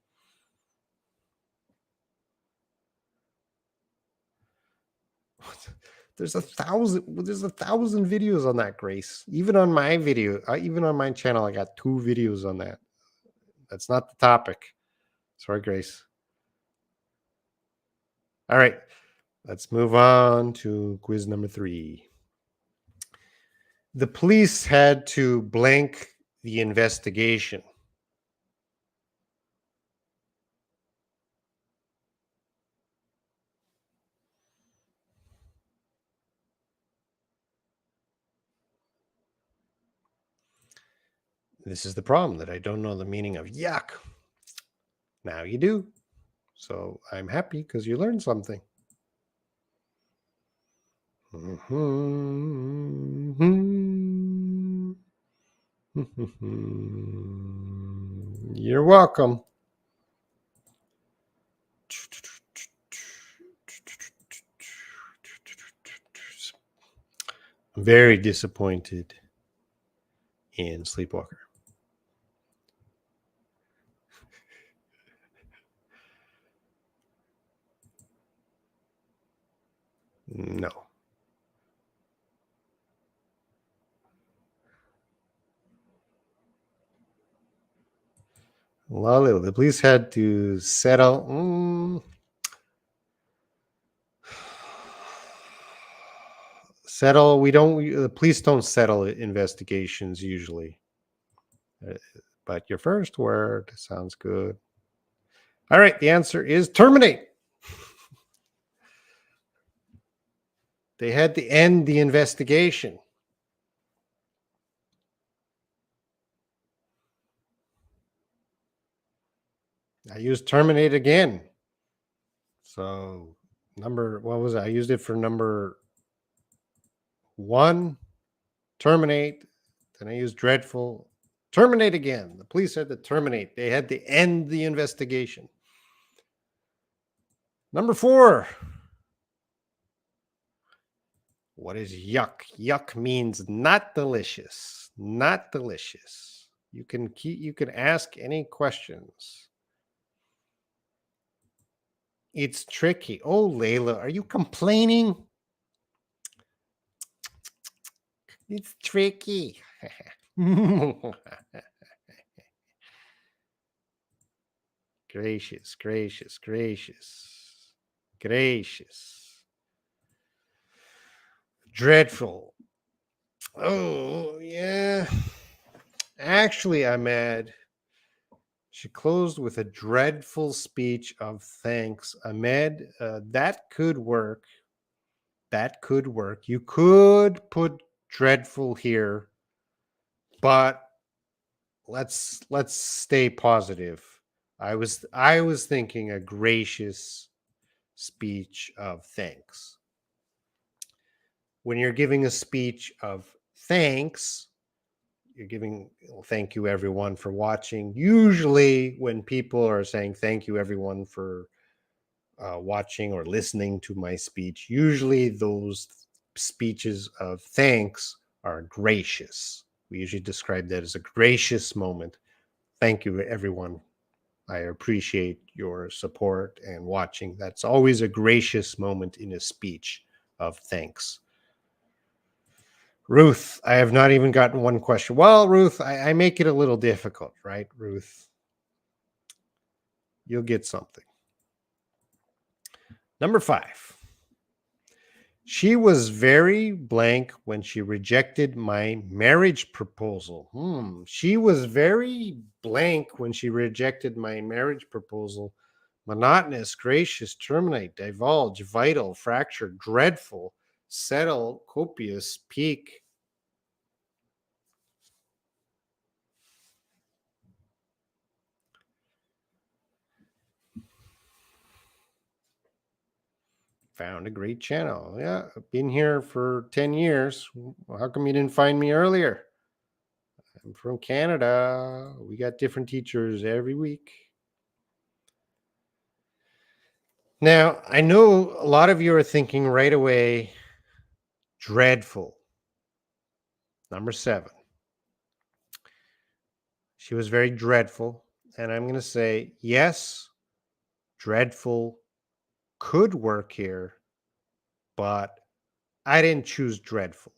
There's a thousand videos on that, Grace. Even on my even on my channel, I got 2 videos on that. That's not the topic. Sorry, Grace. All right, let's move on to quiz number 3. The police had to blank the investigation. This is the problem, that I don't know the meaning of yuck. Now you do. So I'm happy because you learned something. You're welcome. Very disappointed in Sleepwalker. No. Lalo, the police had to settle. Settle. The police don't settle investigations usually. But your first word sounds good. All right. The answer is terminate. They had to end the investigation. I used terminate again. So what was it? I used it for number 1, terminate. Then I used dreadful. Terminate again. The police had to terminate. They had to end the investigation. Number 4. What is yuck? Yuck means not delicious. Not delicious. You can ask any questions. It's tricky. Oh, Layla, are you complaining? It's tricky. Gracious, gracious, gracious, gracious. Dreadful. Oh, yeah. Actually, I'm mad. She closed with a dreadful speech of thanks. Ahmed, that could work. That could work. You could put dreadful here, but let's stay positive. I was thinking a gracious speech of thanks. When you're giving a speech of thanks, you're giving thank you everyone for watching. Usually when people are saying thank you everyone for watching or listening to my speech, usually those speeches of thanks are gracious. We usually describe that as a gracious moment. Thank you everyone. I appreciate your support and watching. That's always a gracious moment in a speech of thanks. Ruth, I have not even gotten one question. Well, Ruth, I make it a little difficult, right, Ruth? You'll get something. Number 5. She was very blank when she rejected my marriage proposal. She was very blank when she rejected my marriage proposal. Monotonous, gracious, terminate, divulge, vital, fracture, dreadful, settle, copious, peak. Found a great channel. Yeah, I've been here for 10 years. Well, how come you didn't find me earlier? I'm from Canada. We got different teachers every week. Now, I know a lot of you are thinking right away, dreadful. Number 7. She was very dreadful. And I'm going to say, yes, dreadful could work here, but I didn't choose dreadful.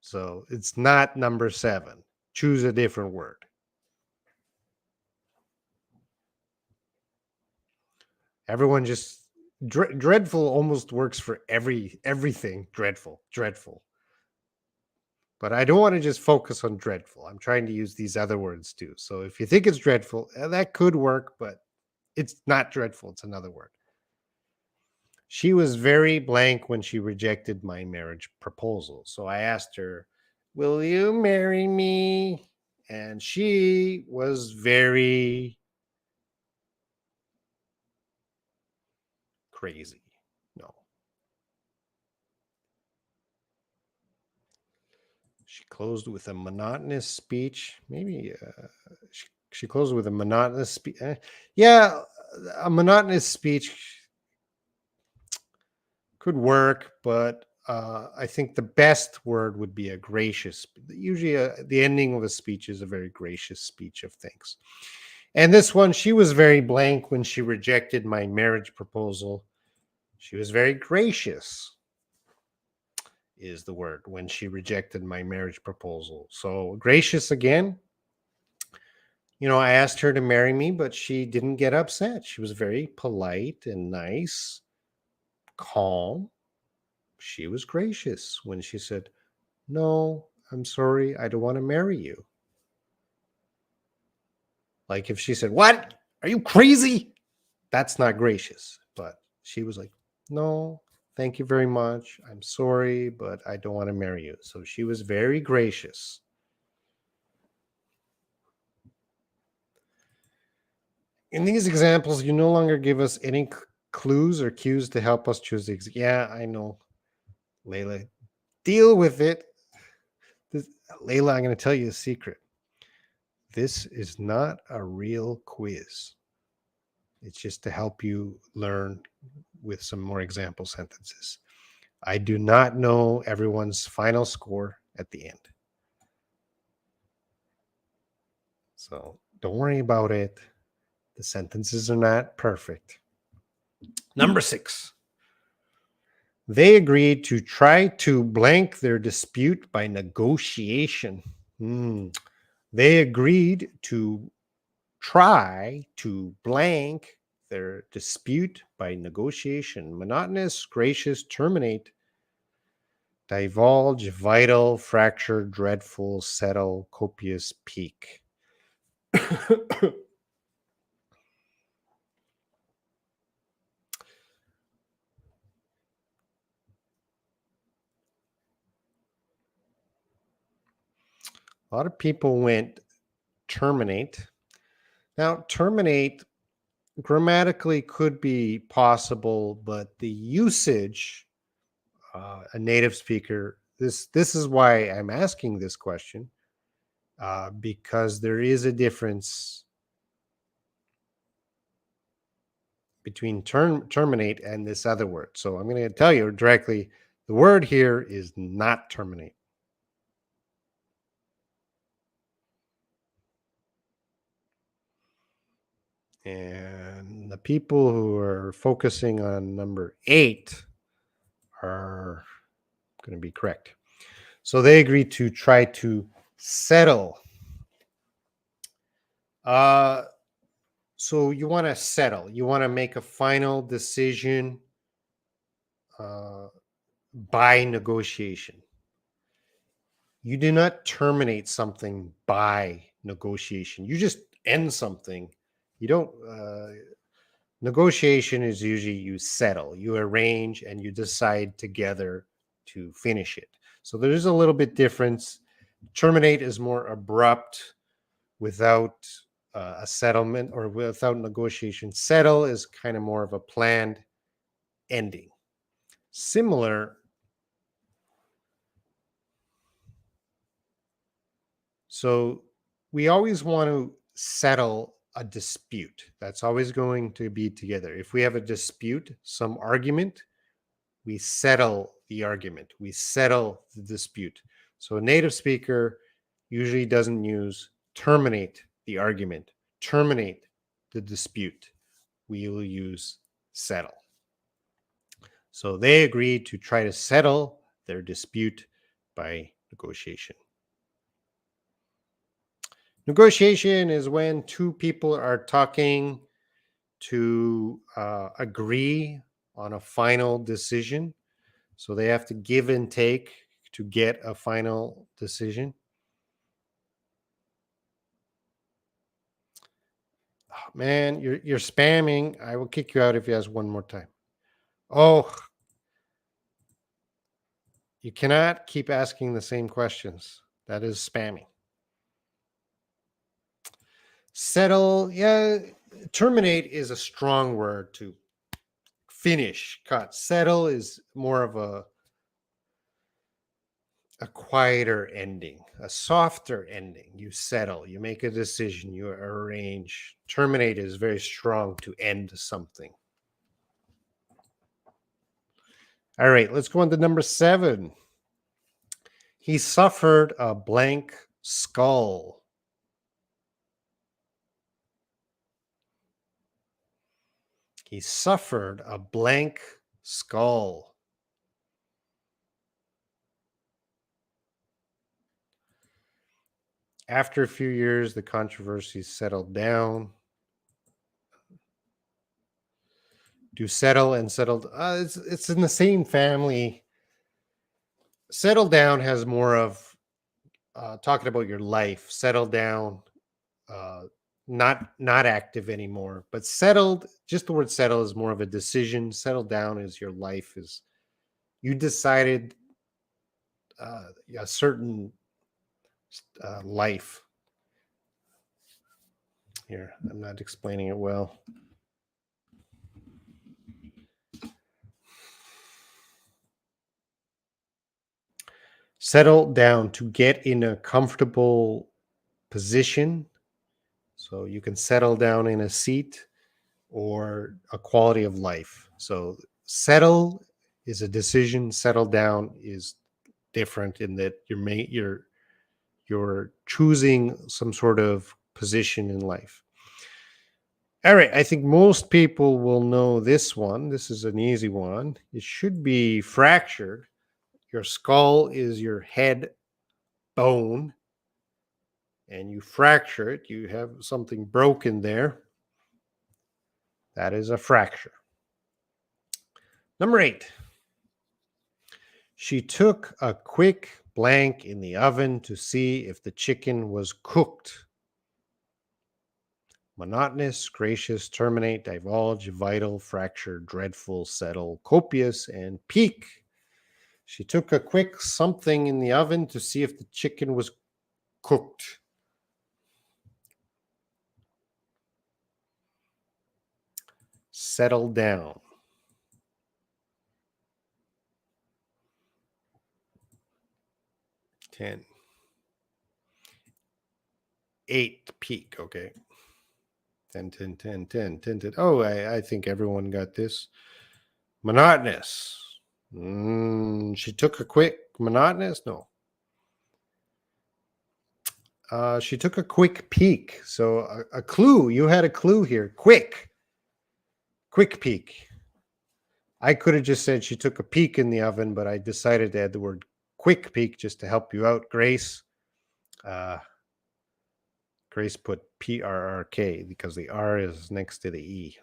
So it's not number 7. Choose a different word. Everyone just dreadful almost works for everything. Dreadful. But I don't want to just focus on dreadful. I'm trying to use these other words too. So if you think it's dreadful, that could work, but it's not dreadful. It's another word. She was very blank when she rejected my marriage proposal. So I asked her, "Will you marry me?" And she was very crazy. No. She closed with a monotonous speech. Maybe she closed with a monotonous speech. Yeah, a monotonous speech could work, but I think the best word would be a gracious. Usually, the ending of a speech is a very gracious speech of thanks. And this one, she was very blank when she rejected my marriage proposal. She was very gracious. is the word, when she rejected my marriage proposal. So gracious again. I asked her to marry me, but she didn't get upset. She was very polite and nice, calm. She was gracious when she said, "No, I'm sorry, I don't want to marry you." Like if she said, "What? Are you crazy?" That's not gracious. But she was like, "No, thank you very much. I'm sorry, but I don't want to marry you." So she was very gracious. In these examples, you no longer give us any clues or cues to help us choose the yeah, I know, Layla. Deal with it. This, Layla, I'm going to tell you a secret. This is not a real quiz. It's just to help you learn with some more example sentences. I do not know everyone's final score at the end. So don't worry about it. The sentences are not perfect. Number 6. They agreed to try to blank their dispute by negotiation. They agreed to try to blank their dispute by negotiation. Monotonous, gracious, terminate, divulge, vital, fracture, dreadful, settle, copious, peak. A lot of people went terminate. Now, terminate grammatically could be possible, but the usage, a native speaker, this is why I'm asking this question, because there is a difference between terminate and this other word. So I'm going to tell you directly, the word here is not terminate. And the people who are focusing on number 8 are going to be correct. So they agreed to try to settle. So you want to settle. You want to make a final decision by negotiation. You do not terminate something by negotiation. You just end something. You don't. Negotiation is usually you settle, you arrange, and you decide together to finish it. So there is a little bit difference. Terminate is more abrupt, without a settlement or without negotiation. Settle is kind of more of a planned ending. Similar. So we always want to settle a dispute. That's always going to be together. If we have a dispute, some argument, we settle the argument, we settle the dispute. So a native speaker usually doesn't use terminate the argument, terminate the dispute. We will use settle. So they agreed to try to settle their dispute by negotiation. Negotiation is when two people are talking to agree on a final decision. So they have to give and take to get a final decision. Oh, man, you're spamming. I will kick you out if you ask one more time. Oh, you cannot keep asking the same questions. That is spamming. Settle, yeah. Terminate is a strong word to finish, cut. Settle is more of a quieter ending, a softer ending. You settle, you make a decision, you arrange. Terminate is very strong to end something. All right, let's go on to number 7. He suffered a blank skull. He suffered a blank skull. After a few years, the controversy settled down. Do settle and settled. It's in the same family. Settle down has more of talking about your life. Settle down, uh, not active anymore. But settled, just the word settle is more of a decision. Settle down is your life is you decided a certain life. Here, I'm not explaining it well. Settle down to get in a comfortable position. So you can settle down in a seat or a quality of life. So settle is a decision. Settle down is different in that you're choosing some sort of position in life. All right, I think most people will know this one. This is an easy one. It should be fractured. Your skull is your head bone, and you fracture it. You have something broken there. That is a fracture. Number 8. She took a quick blank in the oven to see if the chicken was cooked. Monotonous, gracious, terminate, divulge, vital, fracture, dreadful, settle, copious, and peak. She took a quick something in the oven to see if the chicken was cooked. Settle down. 10. 8, peak. Okay. 10, 10, 10, 10, 10, 10. Oh, I think everyone got this. Monotonous. She took a quick, monotonous? No. She took a quick peek. So a clue. You had a clue here. Quick peek. I could have just said she took a peek in the oven, but I decided to add the word quick peek just to help you out, Grace. Grace put PRRK because the R is next to the E.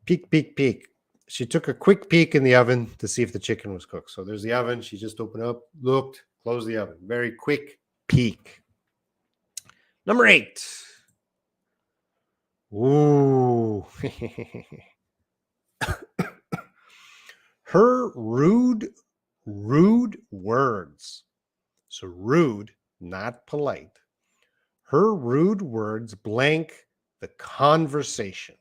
Peek, peek, peek. She took a quick peek in the oven to see if the chicken was cooked. So there's the oven. She just opened up, looked, closed the oven. Very quick peek. Number 8. Ooh. Her rude words. So rude, not polite. Her rude words blank the conversation.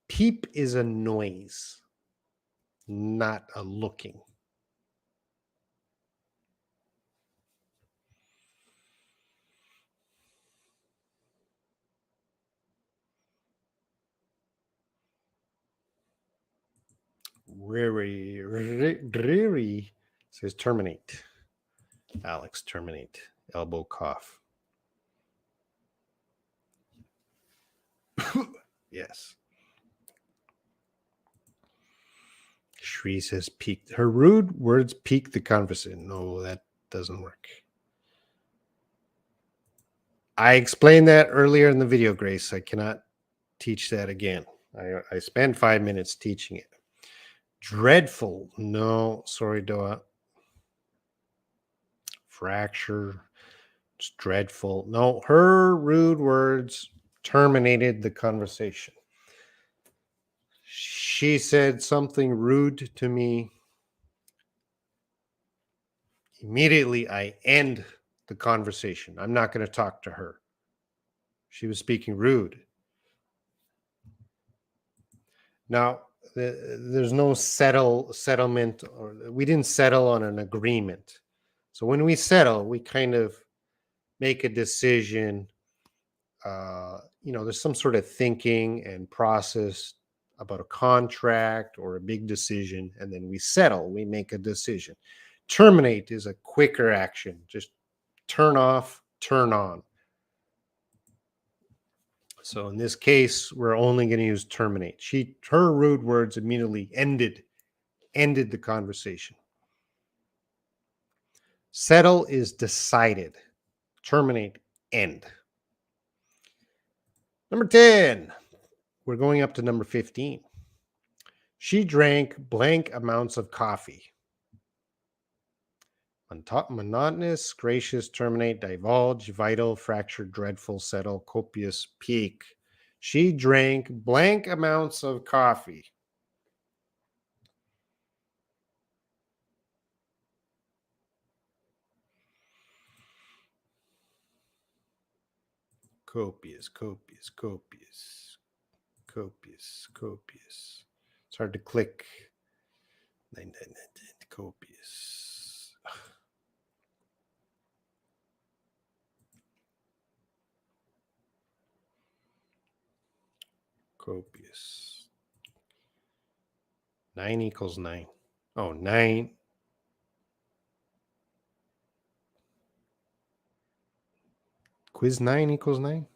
Peep is a noise, not a looking. Dreary says terminate. Alex, terminate. Elbow cough. Yes. Shri says peaked. Her rude words piqued the conversation. No, that doesn't work. I explained that earlier in the video, Grace. I cannot teach that again. I spent 5 minutes teaching it. Dreadful. No, sorry, Doa. Fracture. It's dreadful. No, her rude words terminated the conversation. She said something rude to me. Immediately, I end the conversation. I'm not going to talk to her. She was speaking rude. Now, there's no settlement, or we didn't settle on an agreement. So when we settle, we kind of make a decision. There's some sort of thinking and process about a contract or a big decision, and then we settle. We make a decision. Terminate is a quicker action. Just turn off, turn on. So in this case, we're only going to use terminate. Her rude words immediately ended the conversation. Settle is decided. Terminate, end. Number 10. We're going up to number 15. She drank blank amounts of coffee. Monotonous, gracious, terminate, divulge, vital, fractured, dreadful, settle, copious, peak. She drank blank amounts of coffee. Copious, copious, copious, copious, copious. It's hard to click. Copious. Copious. 9 equals 9. Oh, 9. Quiz 9 equals 9.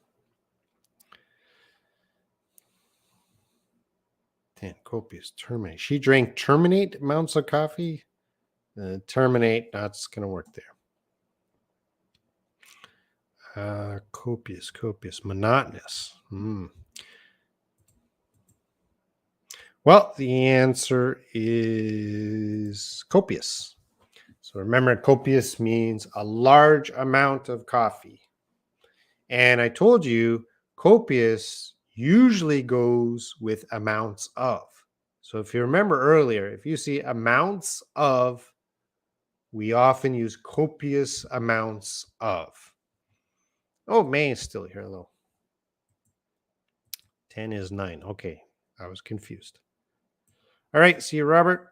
10. Copious. Terminate. She drank terminate amounts of coffee. Terminate. That's going to work there. Copious. Copious. Monotonous. Well, the answer is copious. So remember, copious means a large amount of coffee. And I told you, copious usually goes with amounts of. So if you remember earlier, if you see amounts of, we often use copious amounts of. Oh, May is still here, though. 10 is 9. Okay, I was confused. All right, see you, Robert.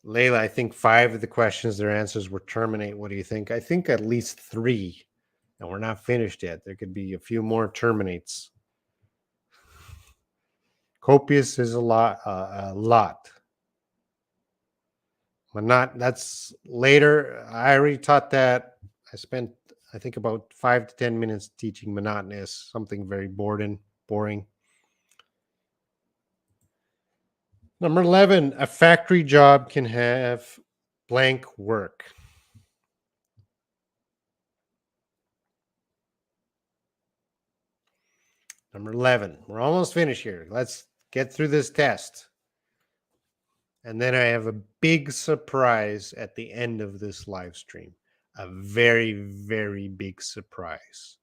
Layla, I think 5 of the questions, their answers were terminate. What do you think? I think at least 3. And we're not finished yet. There could be a few more terminates. Copious is a lot. That's later. I already taught that. I spent, I think, about 5 to 10 minutes teaching monotonous, something very boring. Number 11, a factory job can have blank work. Number 11, we're almost finished here. Let's get through this test. And then I have a big surprise at the end of this live stream. A very, very big surprise.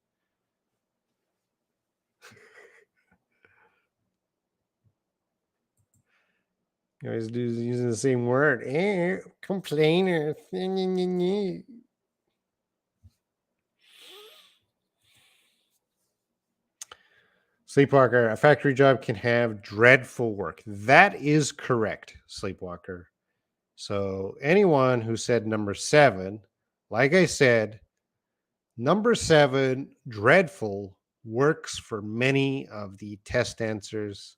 You always do using the same word. Complainer. Sleepwalker, a factory job can have dreadful work. That is correct, Sleepwalker. So anyone who said number 7, like I said, number 7, dreadful, works for many of the test answers.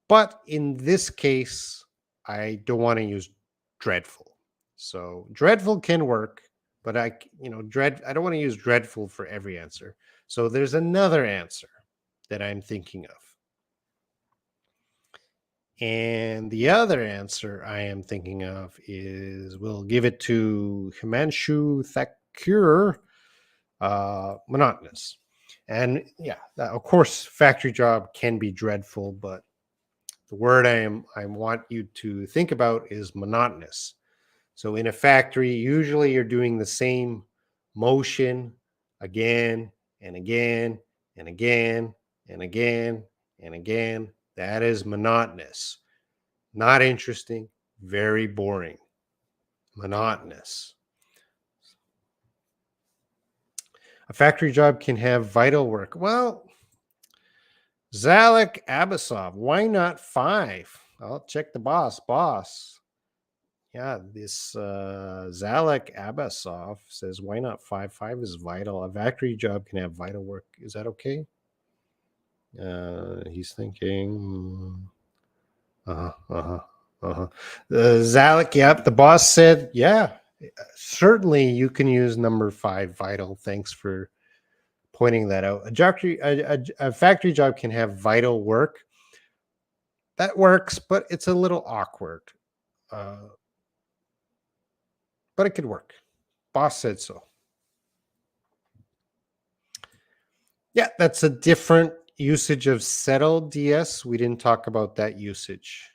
But in this case, I don't want to use dreadful. So dreadful can work, but I don't want to use dreadful for every answer. So there's another answer that I'm thinking of. And the other answer I am thinking of is, we'll give it to Himanshu Thakur, monotonous. And yeah, of course, factory job can be dreadful, but the word I want you to think about is monotonous. So in a factory, usually you're doing the same motion again and again and again and again and again. That is monotonous. Not interesting, very boring. Monotonous. A factory job can have vital work. Well, Zalek Abasov, why not 5? I'll check the boss. Yeah, this Zalek Abasov says, why not 5? 5 is vital. A factory job can have vital work. Is that okay? He's thinking. Zalek, yep. The boss said, yeah, certainly you can use number 5, vital. Thanks for pointing that out. A factory job can have vital work. That works, but it's a little awkward. but it could work. Boss said so. Yeah, that's a different usage of settle, DS. We didn't talk about that usage.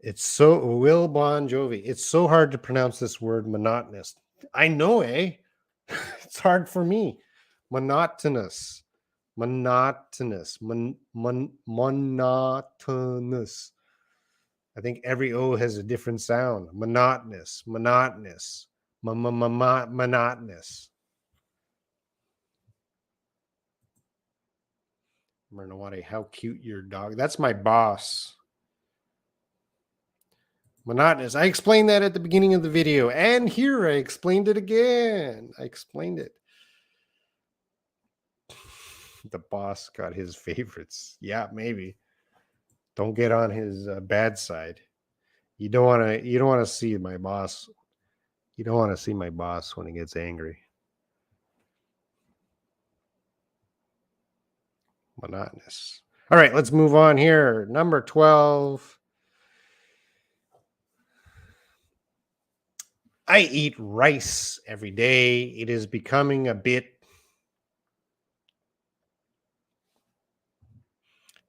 It's so Will Bon Jovi. It's so hard to pronounce this word monotonous. I know, eh? It's hard for me. Monotonous. Monotonous. Monotonous. I think every O has a different sound. Monotonous. Monotonous. Monotonous. Mernawati, how cute your dog. That's my boss. Monotonous. I explained that at the beginning of the video, and here I explained it again. I explained it. The boss got his favorites. Yeah, maybe. Don't get on his bad side. You don't want to. You don't want to see my boss. You don't want to see my boss when he gets angry. Monotonous. All right, let's move on here. Number 12. I eat rice every day. It is becoming a bit.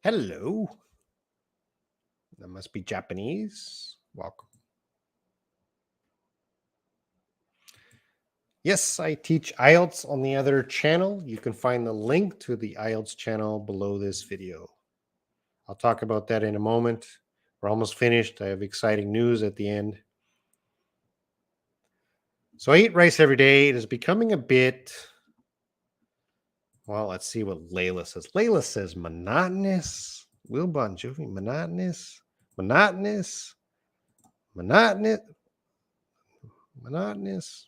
Hello. That must be Japanese. Welcome. Yes, I teach IELTS on the other channel. You can find the link to the IELTS channel below this video. I'll talk about that in a moment. We're almost finished. I have exciting news at the end. So I eat rice every day. It is becoming a bit, well, let's see what Layla says. Layla says monotonous. Will Bon Jovi, monotonous. Monotonous. Monotonous. Monotonous.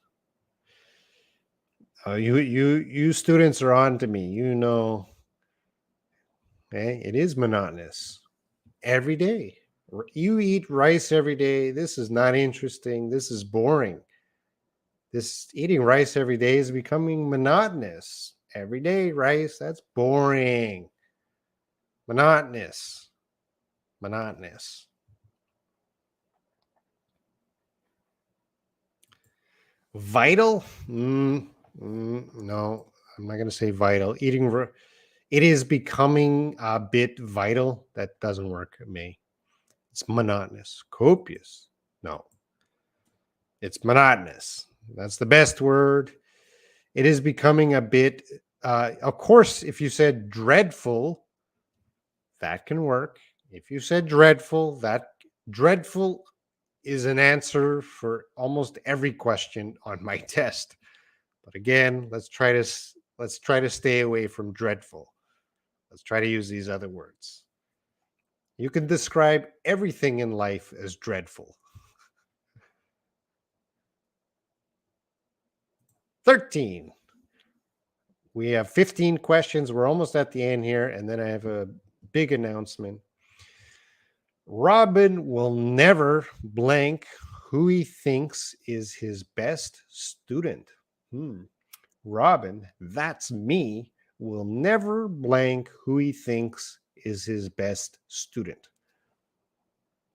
You students are on to me. You know, okay, it is monotonous every day. You eat rice every day. This is not interesting. This is boring. This eating rice every day is becoming monotonous. Every day, rice, that's boring. Monotonous. Monotonous. Vital? No, I'm not going to say vital. It is becoming a bit vital. That doesn't work at me. It's monotonous. Copious? No. It's monotonous. That's the best word. It is becoming a bit, of course, if you said dreadful, that can work. If you said dreadful, that dreadful is an answer for almost every question on my test. But again, let's try to stay away from dreadful. Let's try to use these other words. You can describe everything in life as dreadful. 13. We have 15 questions. We're almost at the end here, and then I have a big announcement. Robin will never blank who he thinks is his best student. Robin, that's me, will never blank who he thinks is his best student.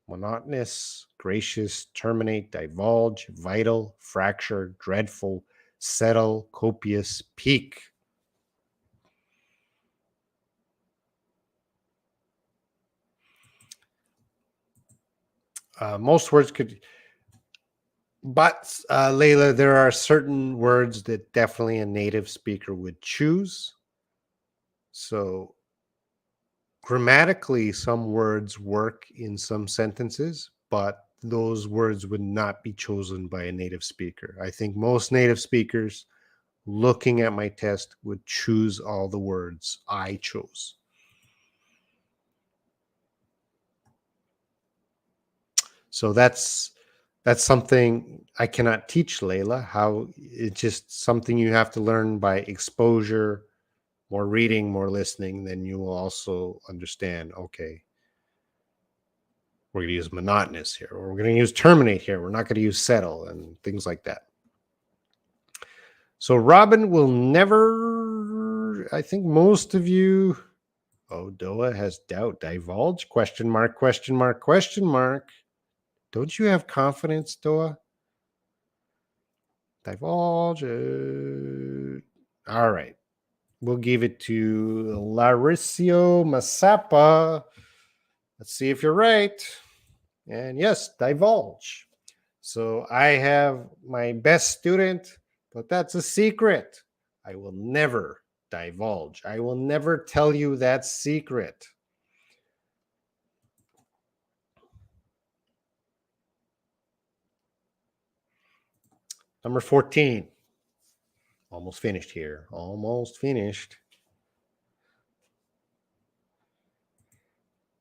Monotonous, gracious, terminate, divulge, vital, fracture, dreadful, settle, copious, peak. Most words could, but Layla, there are certain words that definitely a native speaker would choose. So grammatically, some words work in some sentences, but those words would not be chosen by a native speaker. I think most native speakers looking at my test would choose all the words I chose. So that's something I cannot teach, Layla. How it's just something you have to learn by exposure, more reading, more listening. Then you will also understand, okay, we're going to use monotonous here, or we're going to use terminate here. We're not going to use settle and things like that. So Robin will never, I think most of you Oh, Doa has doubt. Divulge? Question mark, question mark, question mark. Don't you have confidence, Doa? Divulge. All right. We'll give it to Lauricio Masapa. Let's see if you're right. And yes, divulge. So I have my best student, but that's a secret. I will never divulge. I will never tell you that secret. Number 14. Almost finished here. Almost finished.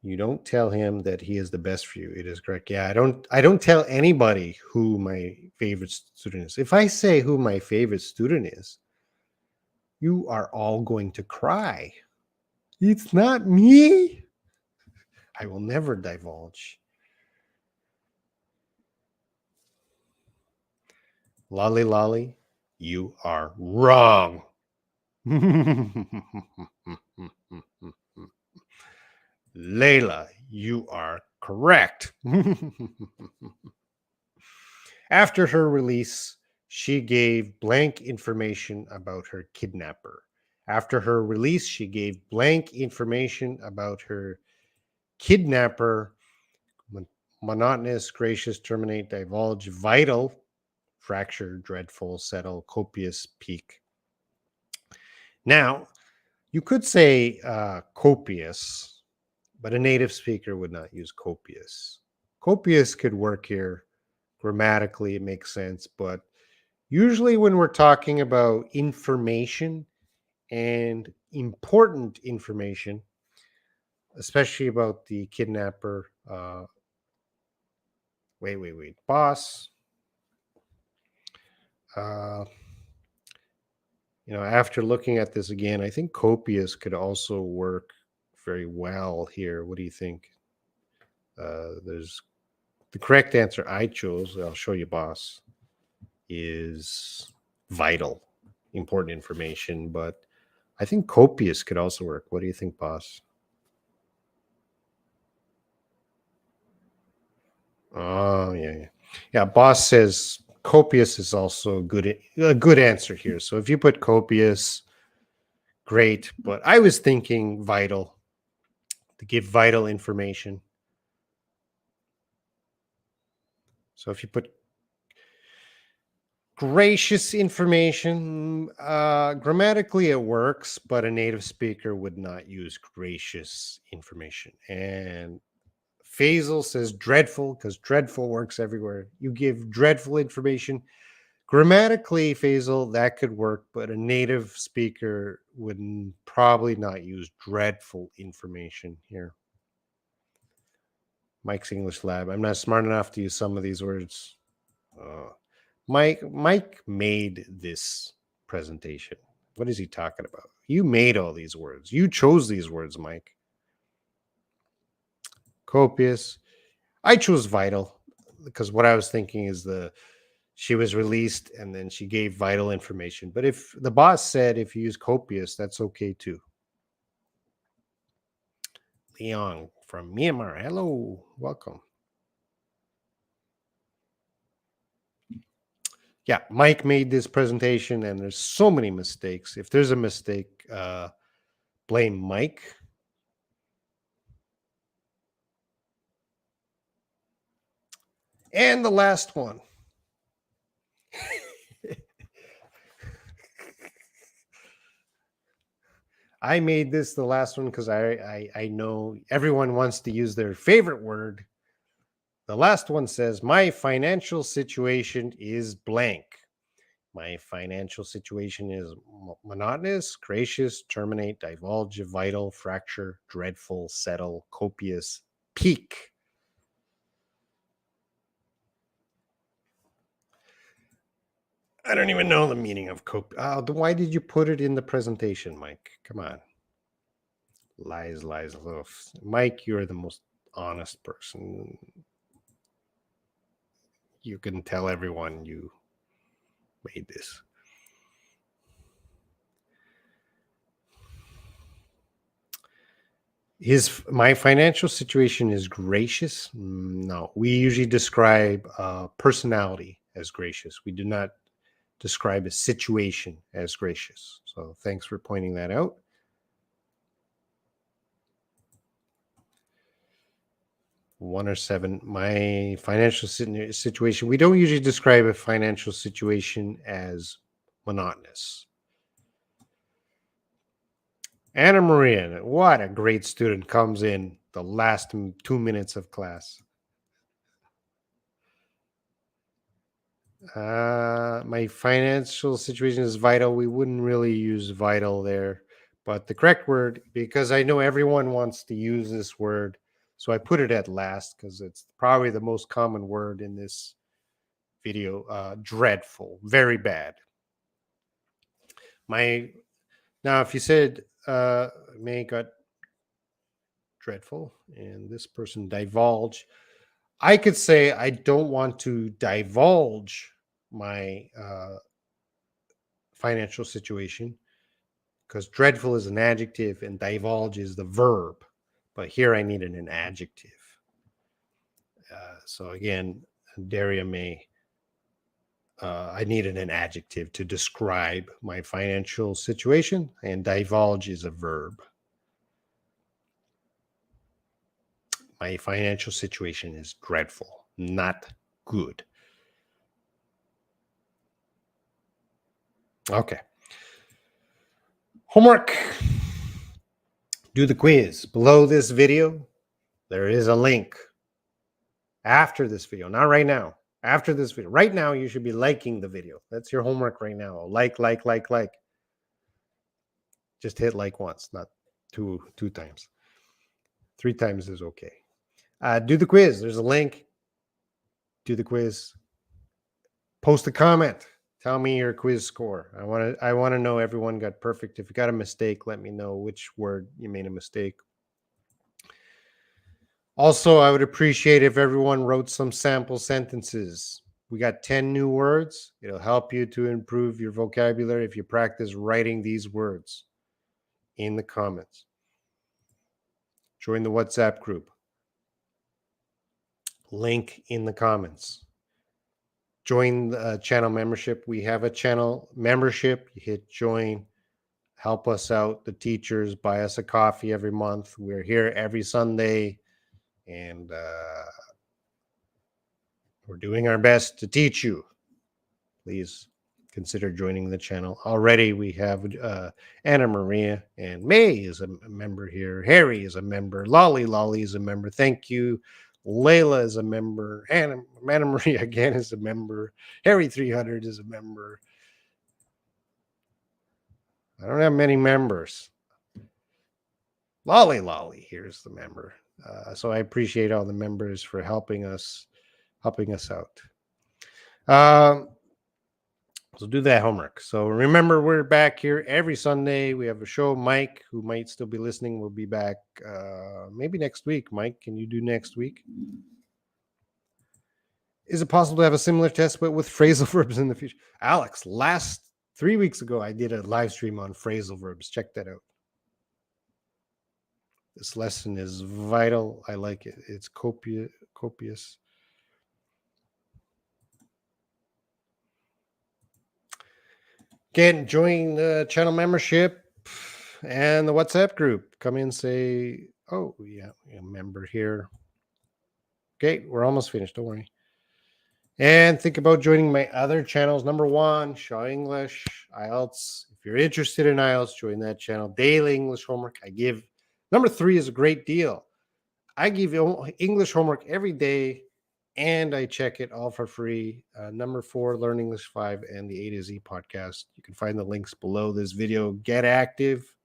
You don't tell him that he is the best for you. It is correct. Yeah, I don't tell anybody who my favorite student is. If I say who my favorite student is, you are all going to cry. It's not me. I will never divulge. Lolly lolly, you are wrong. Layla, you are correct. After her release, she gave blank information about her kidnapper. After her release, she gave blank information about her kidnapper. Monotonous, gracious, terminate, divulge, vital, fracture, dreadful, settle, copious, peak. Now, you could say copious, but a native speaker would not use copious. Copious could work here. Grammatically, it makes sense, but usually when we're talking about information and important information, especially about the kidnapper, wait, boss. Uh, after looking at this again, I think copious could also work very well here. What do you think? There's the correct answer I chose. I'll show you, boss. Is vital, important information, but I think copious could also work. What do you think, boss? Oh, yeah. Boss says copious is also a good answer here. So if you put copious, great. But I was thinking vital, to give vital information. So if you put gracious information, grammatically it works, but a native speaker would not use gracious information. And Faisal says dreadful because dreadful works everywhere. You give dreadful information. Grammatically, Faisal, that could work, but a native speaker would probably not use dreadful information here. Mike's English Lab. I'm not smart enough to use some of these words. Mike made this presentation. What is he talking about? You made all these words. You chose these words, Mike. Copious. I chose vital because what I was thinking is she was released and then she gave vital information. But if the boss said if you use copious, that's okay too. Leon from Myanmar. Hello, welcome. Yeah, Mike made this presentation and there's so many mistakes. If there's a mistake, blame Mike. And the last one. I made this the last one because I know everyone wants to use their favorite word. The last one says, my financial situation is blank. My financial situation is monotonous, gracious, terminate, divulge, vital, fracture, dreadful, settle, copious, peak. I don't even know the meaning of why did you put it in the presentation, Mike? Come on. Lies. Ugh. Mike, you're the most honest person. You can tell everyone you made this. My financial situation is gracious. No, we usually describe personality as gracious. We do not describe a situation as gracious. So thanks for pointing that out. One or seven. My financial situation. We don't usually describe a financial situation as monotonous. Anna Maria, what a great student, comes in the last 2 minutes of class. My financial situation is vital. We wouldn't really use vital there, but the correct word, because I know everyone wants to use this word, so I put it at last because it's probably the most common word in this video. Dreadful, very bad. My Now, if you said May got dreadful and this person divulge, I could say I don't want to divulge my financial situation because dreadful is an adjective and divulge is the verb. But here I needed an adjective. So again, Daria May, I needed an adjective to describe my financial situation, and divulge is a verb. My financial situation is dreadful, not good. Okay. Homework. Do the quiz. Below this video, there is a link. After this video, not right now. After this video. Right now, you should be liking the video. That's your homework right now. Like. Just hit like once, not two times. 3 times is okay. Do the quiz. There's a link. Do the quiz. Post a comment. Tell me your quiz score. I want to know everyone got perfect. If you got a mistake, let me know which word you made a mistake. Also, I would appreciate if everyone wrote some sample sentences. We got 10 new words. It'll help you to improve your vocabulary if you practice writing these words in the comments. Join the WhatsApp group. Link in the comments. Join the channel membership. We have a channel membership. You hit join. Help us out, the teachers. Buy us a coffee every month. We're here every Sunday, and we're doing our best to teach you. Please consider joining the channel. Already we have Anna Maria and May is a member here. Harry is a member. Lolly is a member. Thank you. Layla is a member. Anna Maria again is a member. Harry 300 is a member. I don't have many members. Lolly here's the member. So I appreciate all the members for helping us out. So do that homework. So remember, we're back here every Sunday. We have a show. Mike, who might still be listening, will be back maybe next week. Mike, can you do next week? Is it possible to have a similar test but with phrasal verbs in the future? Alex, 3 weeks ago, I did a live stream on phrasal verbs. Check that out. This lesson is vital. I like it. It's copious. Again, join the channel membership and the WhatsApp group. Come in, say, oh, yeah, a member here. Okay, we're almost finished. Don't worry. And think about joining my other channels. Number 1, Shaw English, IELTS. If you're interested in IELTS, join that channel. Daily English homework I give. Number 3 is a great deal. I give you English homework every day, and I check it all for free. Number 4, Learn English 5, and the A to Z podcast. You can find the links below this video. Get active.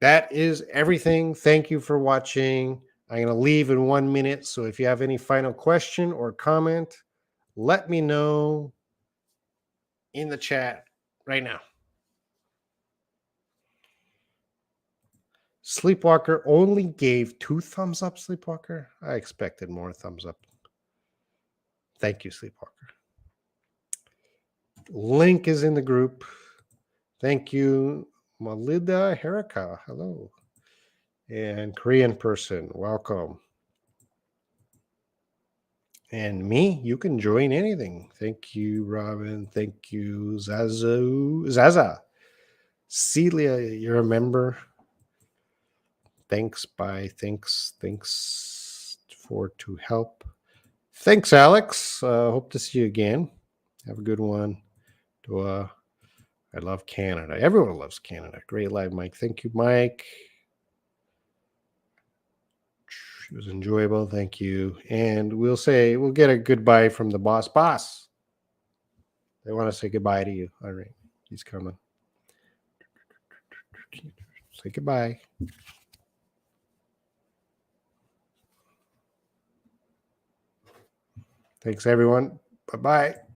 That is everything. Thank you for watching. I'm going to leave in 1 minute. So if you have any final question or comment, let me know in the chat right now. Sleepwalker only gave 2 thumbs up, Sleepwalker. I expected more thumbs up. Thank you, Sleepwalker. Link is in the group. Thank you, Malida Herika. Hello. And Korean person, welcome. And me, you can join anything. Thank you, Robin. Thank you, Zaza. Celia, you're a member. Thanks for to help. Thanks, Alex. Hope to see you again. Have a good one. I love Canada. Everyone loves Canada. Great live, Mike. Thank you, Mike. It was enjoyable. Thank you. And we'll get a goodbye from the boss. Boss, they want to say goodbye to you. All right. He's coming. Say goodbye. Thanks, everyone. Bye bye.